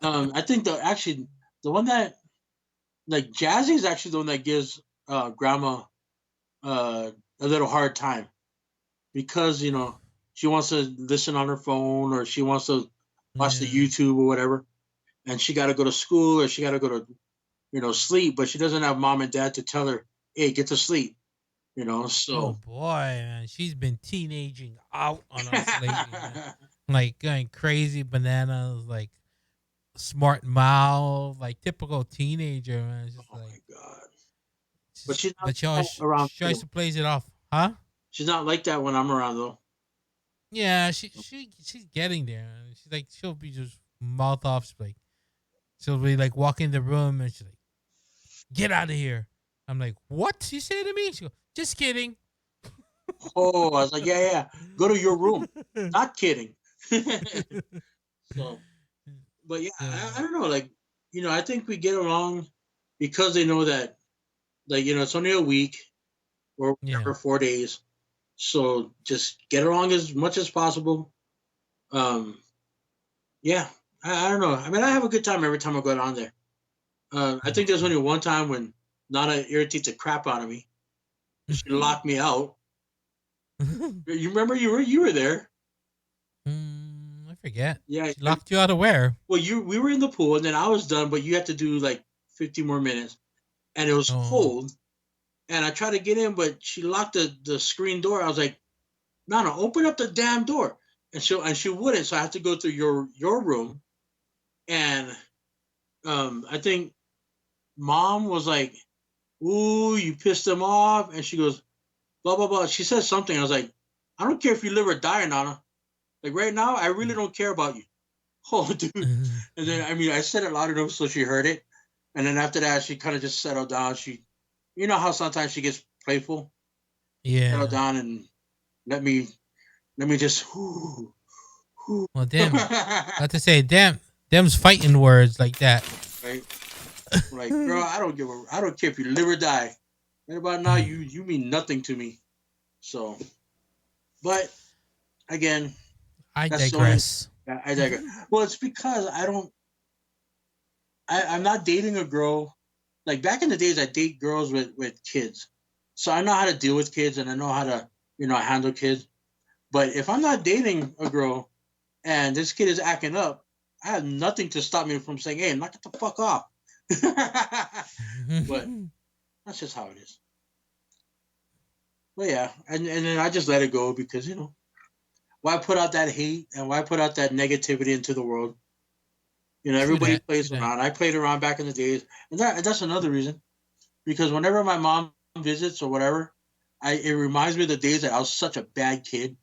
I think the one that like Jazzy is actually the one that gives grandma uh a little hard time because she wants to listen on her phone, or she wants to watch the Yeah. YouTube or whatever, and she got to go to school, or she got to go to sleep, but she doesn't have mom and dad to tell her, hey, get to sleep. Oh So boy, man, she's been teenaging out on us lately, man. Like going crazy bananas, like smart mouth, like typical teenager, man. It's just oh like, my god. it's But just, but around she always plays it off, huh? she's not like that when I'm around though. Yeah, she's getting there. Man. She's like she'll be just mouth off, like she'll be like walk in the room and she's like, "Get out of here." I'm like, "What you say to me?" She goes, "Just kidding." Oh, I was like, yeah, yeah, go to your room. Not kidding. So, but yeah, I So don't know. Like, I think we get along because they know that, like, it's only a week or yeah, whatever, 4 days. So just get along as much as possible. Um, yeah, I don't know. I mean, I have a good time every time I go down there. I think there's yeah. only one time when Nana irritates the crap out of me. She locked me out. You remember you were there? I forget. Yeah. She locked you out of where? Well, we were in the pool, and then I was done, but you had to do like 50 more minutes, and it was Oh, cold. And I tried to get in, but she locked the screen door. I was like, Nana, open up the damn door, and she wouldn't. So I had to go through your room, and I think mom was like, "Ooh, you pissed him off," and she goes, "Blah blah blah." She said something. I was like, "I don't care if you live or die, Nana. Like right now, I really don't care about you." Oh, dude. And then I mean, I said it loud enough so she heard it, and then after that, she kind of just settled down. You know how sometimes she gets playful, settled yeah. down and let me just. Well, damn. I have to say, damn, them's fighting words like that. Right? Like, girl, I don't care if you live or die. Right about now, you mean nothing to me. So, but again, I that's the only. digress. I digress. Well, it's because I don't. I'm not dating a girl. Like back in the days, I date girls with kids, so I know how to deal with kids and I know how to handle kids. But if I'm not dating a girl and this kid is acting up, I have nothing to stop me from saying, "Hey, knock it the fuck off." But that's just how it is. But yeah, and then I just let it go because why put out that hate and why put out that negativity into the world? True Everybody that. True plays that. around. I played around back in the days, and that's another reason because whenever my mom visits or whatever, it reminds me of the days that I was such a bad kid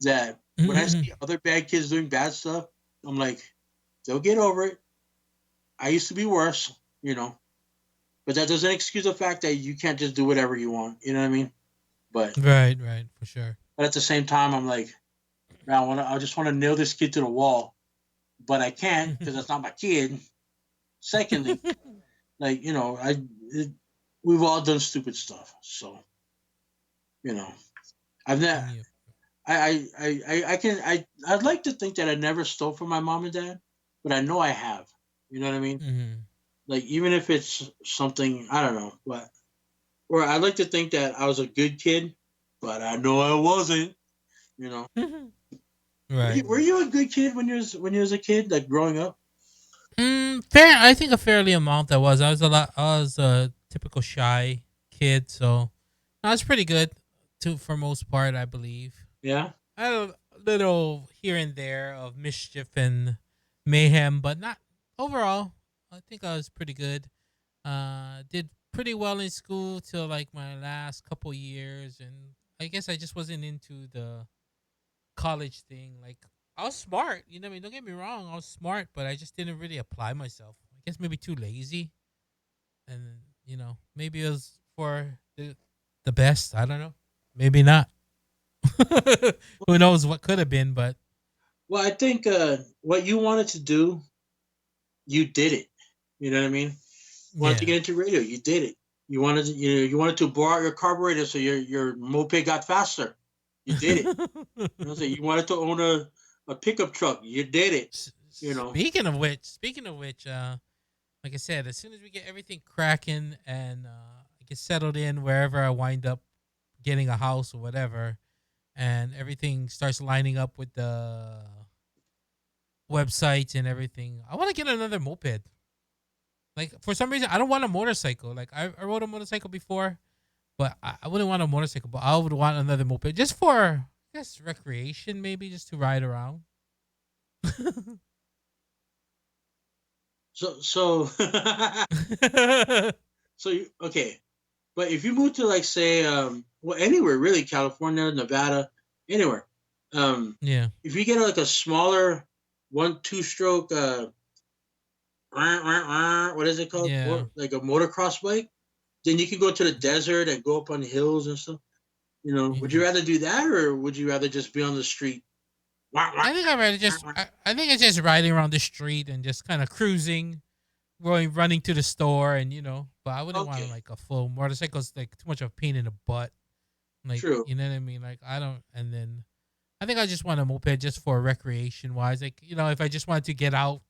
that when I see other bad kids doing bad stuff, I'm like, they'll get over it. I used to be worse, you know, but that doesn't excuse the fact that you can't just do whatever you want. You know what I mean? But Right. Right. For sure. but at the same time, I'm like, man, I just want to nail this kid to the wall, but I can't because that's not my kid. Secondly, like it, we've all done stupid stuff, so you know, I've never. Yeah. I can I'd like to think that I never stole from my mom and dad, but I know I have. You know what I mean? Hmm. Like even if it's something I don't know, but or I'd like to think that I was a good kid, but I know I wasn't. You know, were Right. were you a good kid when you was a kid, like growing up? Fair. I think a fairly amount. I was. I was a lot. I was a typical shy kid, so I was pretty good, to for most part. I believe. Yeah. I had a little here and there of mischief and mayhem, but not overall. I think I was pretty good. Did pretty well in school till like my last couple years, and I guess I just wasn't into the college thing. Like I was smart, you know. What I mean, don't get me wrong, I was smart, but I just didn't really apply myself. I guess maybe too lazy, and maybe it was for the best. I don't know. Maybe not. Who knows what could have been, but Well, I think what you wanted to do, you did it. You know what I mean? Wanted to yeah. get into radio, you did it. You wanted to bore out your carburetor so your moped got faster. You did it. So you wanted to own a pickup truck. You did it. You know. Speaking of which, like I said, as soon as we get everything cracking and I get settled in wherever I wind up getting a house or whatever, and everything starts lining up with the websites and everything, I want to get another moped. Like for some reason, I don't want a motorcycle. Like I rode a motorcycle before, but I wouldn't want a motorcycle. But I would want another moped just for, I guess, recreation, maybe just to ride around. So okay, but if you move to like say well anywhere really, California, Nevada, anywhere, um Yeah, if you get like a smaller one two stroke what is it called, yeah. like a motocross bike, then you can go to the desert and go up on hills and stuff. Would you Yeah. rather do that or would you rather just be on the street? I think I'd rather just. I think it's just riding around the street and just kind of cruising, running to the store, and But I wouldn't want Okay, like a full motorcycle. It's like too much of a pain in the butt. Like true. you know what I mean? Like I don't. And then I think I just want a moped just for recreation wise. Like if I just wanted to get out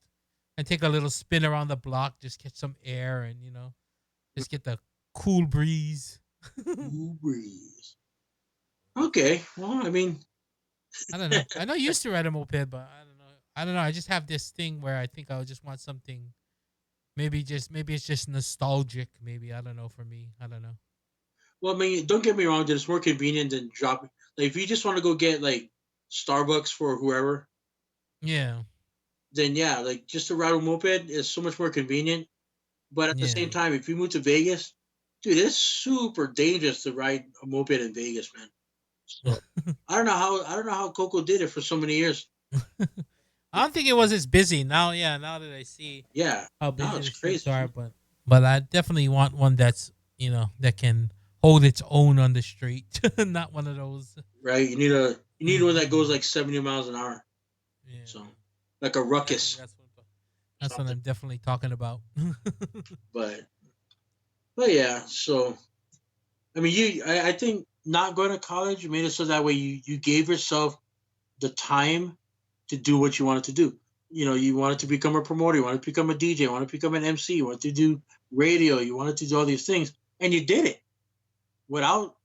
and take a little spin around the block, just get some air and just get the cool breeze. Cool breeze. Okay, well, I mean, I don't know. I know you used to ride a moped, but I don't know. I don't know. I just have this thing where I think I would just want something. Maybe it's just nostalgic. Maybe I don't know. For me, I don't know. well, I mean, don't get me wrong. It's more convenient than dropping. Like, if you just want to go get like Starbucks for whoever, Yeah, then yeah, like just to ride a moped is so much more convenient. But at the yeah. same time, if you move to Vegas, dude, it's super dangerous to ride a moped in Vegas, man. So I don't know how Coco did it for so many years. I don't think it was as busy now. Yeah, now that I see Yeah, how now busy it's the streets crazy, are, but I definitely want one that's that can hold its own on the street, not one of those. right? You need one that goes like 70 miles an hour, Yeah, so like a I think ruckus, that's what something. I'm definitely talking about. But yeah, so I mean, I think not going to college made it so that way you gave yourself the time to do what you wanted to do. You know, you wanted to become a promoter, you wanted to become a DJ, you wanted to become an MC, you wanted to do radio, you wanted to do all these things, and you did it without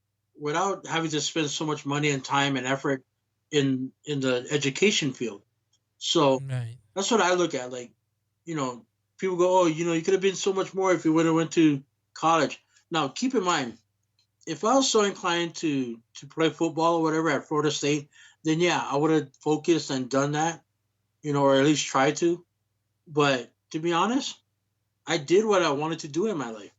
having to spend so much money and time and effort in the education field. So Right. that's what I look at. Like, you know, people go, "Oh, you know, you could have been so much more if you would have went to college." Now, keep in mind, if I was so inclined to play football or whatever at Florida State, then yeah, I would have focused and done that, you know, or at least tried to. But to be honest, I did what I wanted to do in my life.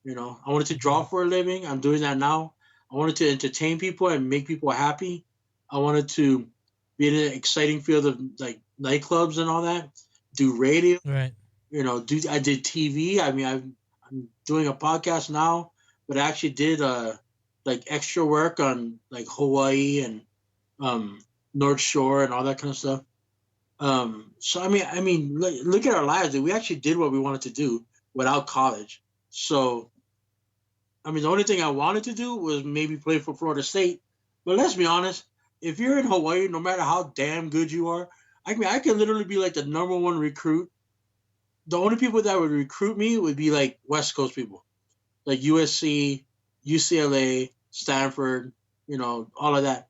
You know, I wanted to draw Mhm. for a living. I'm doing that now. I wanted to entertain people and make people happy. I wanted to be in an exciting field of like nightclubs and all that. Do radio, Right. you know. Do I did TV? I mean, I'm doing a podcast now, but I actually did like extra work on like Hawaii and um North Shore and all that kind of stuff. So I mean, look at our lives. We actually did what we wanted to do without college. So I mean, the only thing I wanted to do was maybe play for Florida State. But let's be honest, if you're in Hawaii, no matter how damn good you are, I mean, I could literally be like the number one recruit. The only people that would recruit me would be like West Coast people, like USC, UCLA, Stanford, you know, all of that.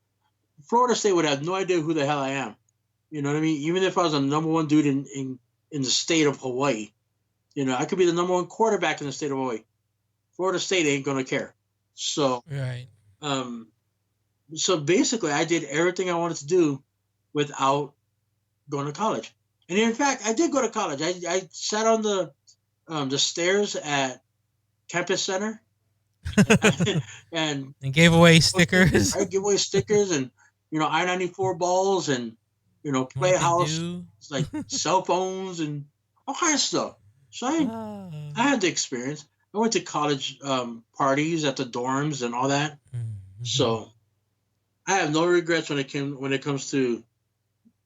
Florida State would have no idea who the hell I am. You know what I mean? Even if I was the number one dude in the state of Hawaii, you know, I could be the number one quarterback in the state of Hawaii. Florida State ain't gonna care. So Right. um, so basically, I did everything I wanted to do without going to college. And in fact, I did go to college. I sat on the stairs at Campus Center and And gave away stickers. I give away stickers and you know I-94 balls and you know Mountain Playhouse Dew. like cell phones and all kinds of stuff. So Ah. I had the experience. I went to college parties at the dorms and all that. Mhm. So I have no regrets when it comes to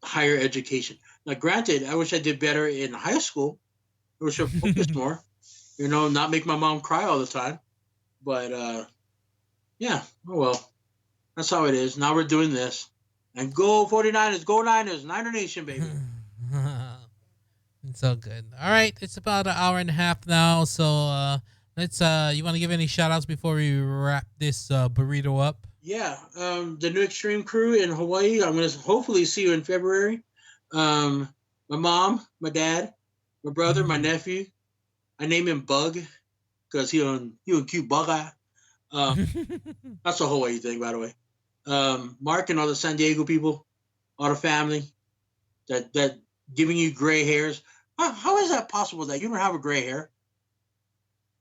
higher education. Now, granted, I wish I did better in high school. I wish I focused more. You know, not make my mom cry all the time. But yeah, oh well, that's how it is. Now we're doing this. And go 49ers, go Niners, Niner Nation, baby. It's so good. All right, it's about an hour and a half now, so let's you want to give any shout outs before we wrap this burrito up? Yeah, the new Extreme crew in Hawaii. I'm going to hopefully see you in February. My mom, my dad, my brother, my nephew. I name him Bug because he a cute bug eye. Um, that's a Hawaii thing, by the way. Mark and all the San Diego people, all the family that giving you gray hairs. How is that possible that you don't have a gray hair?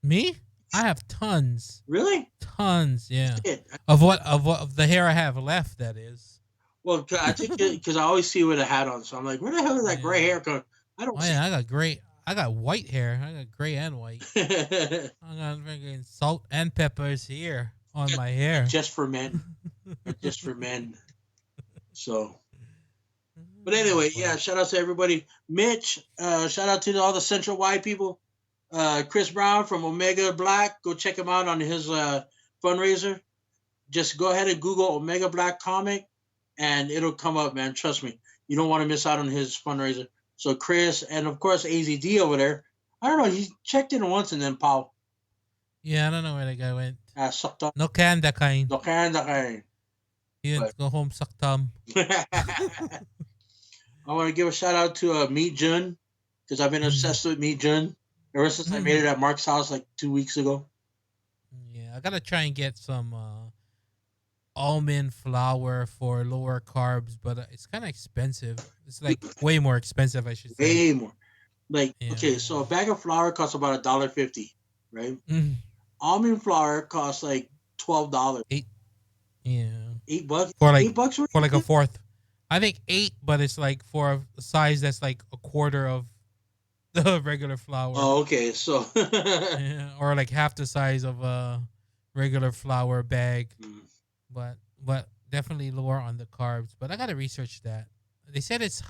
Me? I have tons. Really? Tons, yeah. Shit. Of the hair I have left, that is. Well, I think because I always see you with a hat on, so I'm like, where the hell is that gray Yeah. hair coming? I don't Oh see. yeah, I got white hair. I got gray and white. It. I got freaking salt and peppers here on my hair. Just for men. Just for men. So, but anyway, yeah. But Shout out to everybody. Mitch. Shout out to all the Central Y people. Chris Brown from Omega Black. Go check him out on his fundraiser. Just go ahead and Google Omega Black Comic, and it'll come up, man. Trust me, you don't want to miss out on his fundraiser. So Chris, and of course AZD over there. I don't know. He checked in once and then pow, yeah, I don't know where the guy went. sucked up. No can that kind. Okay. He went But to go home suck thumb. I want to give a shout out to Meet Jun because I've been Mm. obsessed with Meet Jun ever since I made it at Mark's house like 2 weeks ago. Yeah, I gotta try and get some almond flour for lower carbs, but it's kind of expensive. It's like way more expensive, I should say. Way more. Like Yeah. okay, so a bag of flour costs about $1.50, right? Mm. Almond flour costs like $12. Eight. Yeah. $8. For like $8 where for you like a live? fourth. I think 8, but it's like for a size that's like a quarter of the regular flour. Oh, okay. So Yeah, or like half the size of a regular flour bag. mm, But definitely lower on the carbs. But I gotta research that. They said it's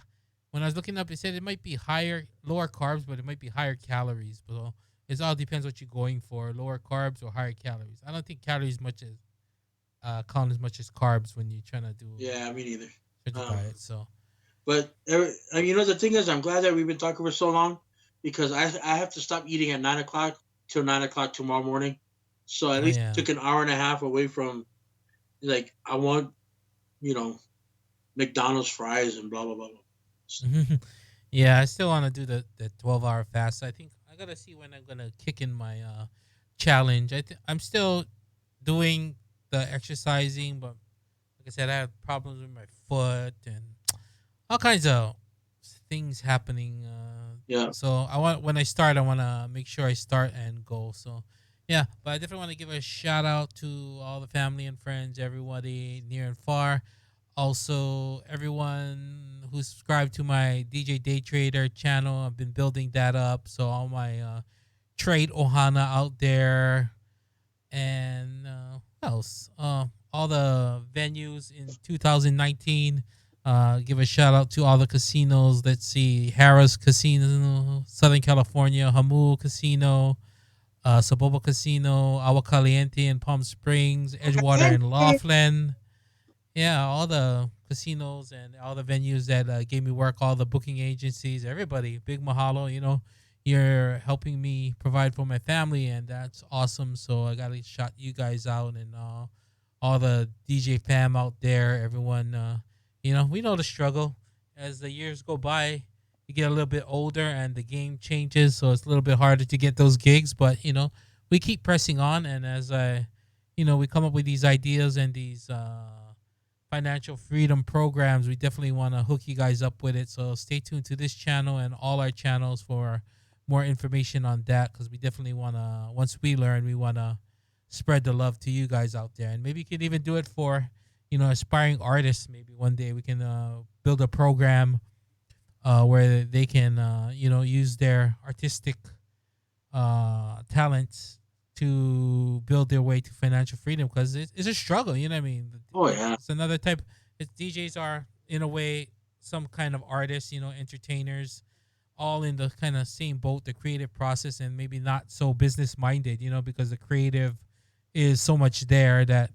when I was looking up, they said it might be higher, lower carbs, but it might be higher calories. So it all depends what you're going for, lower carbs or higher calories. I don't think calories much as count as much as carbs when you're trying to do yeah, me neither. for the Um, diet. So but the thing is, I'm glad that we've been talking for so long because I have to stop eating at 9 o'clock till 9 o'clock tomorrow morning. So at oh least yeah. took an hour and a half away from like I want you know McDonald's fries and blah blah blah. Blah. Yeah, I still want to do the 12-hour fast. I think I gotta see when I'm gonna kick in my challenge. I'm still doing the exercising, but like I said, I have problems with my foot and all kinds of things happening. Yeah. So I want when I start, I want to make sure I start and go. So yeah, but I definitely want to give a shout out to all the family and friends, everybody near and far. Also, everyone who subscribed to my DJ Day Trader channel. I've been building that up. So all my trade ohana out there, and what else? All the venues in 2019. Give a shout out to all the casinos. Let's see, Harrah's Casino, Southern California, Hamu Casino, Saboba Casino, Agua Caliente in Palm Springs, Edgewater in Laughlin. Yeah, all the casinos and all the venues that gave me work, all the booking agencies, everybody. Big mahalo. You're helping me provide for my family, and that's awesome. So I gotta shout you guys out and all the DJ fam out there. Everyone, we know the struggle. As the years go by, you get a little bit older, and the game changes, so it's a little bit harder to get those gigs. But we keep pressing on, and as we come up with these ideas and these financial freedom programs, we definitely want to hook you guys up with it. So stay tuned to this channel and all our channels for more information on that, because we definitely want to, once we learn, we want to spread the love to you guys out there. And maybe you can even do it for, aspiring artists. Maybe one day we can build a program where they can, use their artistic talents to build their way to financial freedom, because it's a struggle. You know what I mean? Oh yeah. It's another type. DJs are in a way some kind of artists, entertainers, all in the kind of same boat, the creative process, and maybe not so business minded. Because the creative is so much there that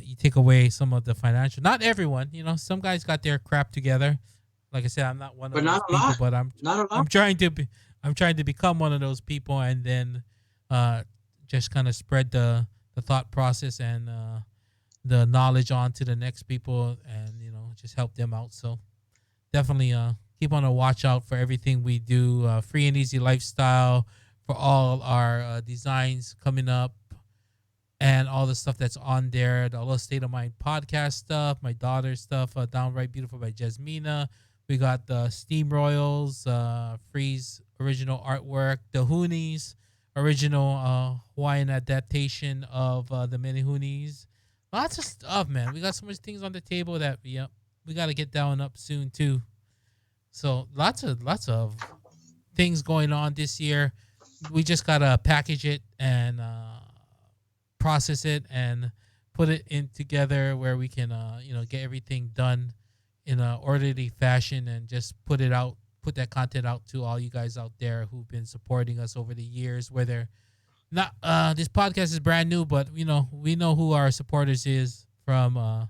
you take away some of the financial. Not everyone, some guys got their crap together. Like I said, I'm not one of But those not a people, lot. but I'm Not a I'm lot. trying to be I'm trying to become one of those people, and then uh, just kind of spread the thought process and the knowledge on to the next people, and just help them out. So definitely keep on a watch out for everything we do. Free and easy lifestyle for all our designs coming up, and all the stuff that's on there. The Aloha State of Mind podcast stuff, my daughter's stuff, Downright Beautiful by Jasmina. We got the Steam Royals, Freeze original artwork, the Hoonies, original Hawaiian adaptation of the Mini Hoonies. Lots of stuff, man. We got so much things on the table that we got to get down up soon too. So lots of things going on this year. We just gotta package it and process it and put it in together where we can get everything done in a orderly fashion, and just put that content out to all you guys out there who've been supporting us over the years, whether not this podcast is brand new, but we know who our supporters is from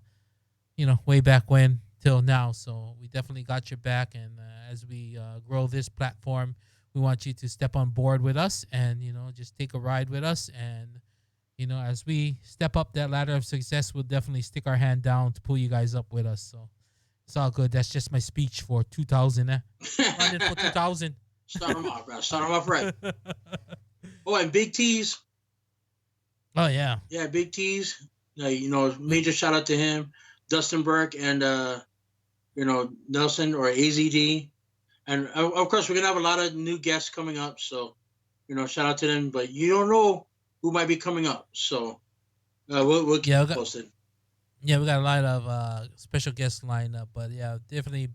way back when till now. So we definitely got your back, and as we grow this platform, we want you to step on board with us and just take a ride with us. And as we step up that ladder of success, we'll definitely stick our hand down to pull you guys up with us. So it's all good. That's just my speech for 2000. Running for 2000. Start them off, bro. Start them off right. Oh, and Big T's. Oh yeah. Yeah, Big T's. Major shout out to him, Dustin Burke, and Nelson or AZD. And of course, we're gonna have a lot of new guests coming up. So, shout out to them. But you don't know who might be coming up. So, we'll keep Yeah, posted. we got a lot of special guests lined up, but yeah, definitely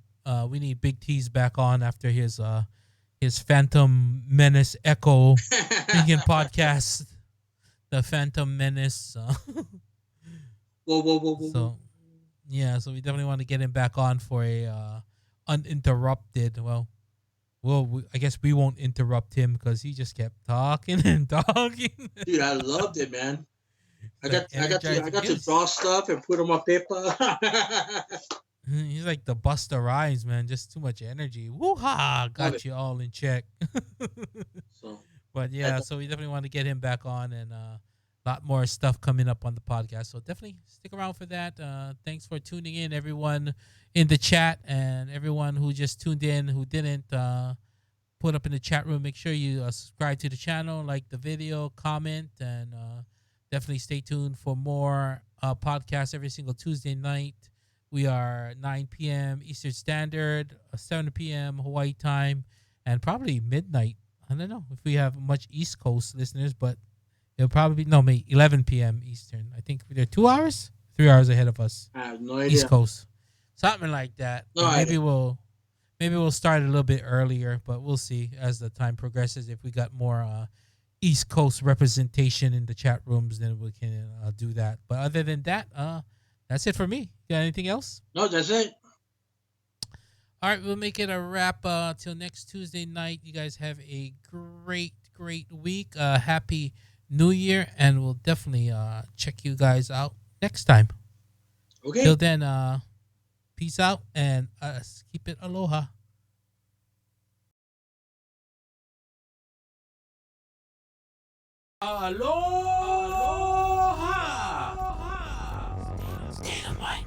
we need Big T's back on after his Phantom Menace Echo freaking podcast, the Phantom Menace. Whoa. So yeah, so we definitely want to get him back on for a uninterrupted. I guess we won't interrupt him because he just kept talking and talking. Dude, I loved it, man. I Like got to energizing. draw stuff and put them on paper. He's like the Busta Rhymes, man. Just too much energy. Woo ha! Love it. Got you all in check. So But that, yeah, so we definitely want to get him back on, and a lot more stuff coming up on the podcast. So definitely stick around for that. Thanks for tuning in, everyone in the chat, and everyone who just tuned in who didn't put up in the chat room. Make sure you subscribe to the channel, like the video, comment, and definitely stay tuned for more podcasts every single Tuesday night. We are 9 p.m. Eastern Standard, 7 p.m. Hawaii time, and probably midnight. I don't know if we have much East Coast listeners, but it'll probably be, no, maybe 11 p.m. Eastern. I think they're 2 hours, 3 hours ahead of us, I have no East idea. Coast, something like that. No But idea. maybe we'll start a little bit earlier, but we'll see as the time progresses. If we got more East Coast representation in the chat rooms, then we can do that. But other than that, that's it for me. Got anything else? No, that's it. All right, we'll make it a wrap till next Tuesday night. You guys have a great week. Happy New Year, and we'll definitely check you guys out next time. Till Okay. then, peace out and keep it aloha. Aloha! State of mind.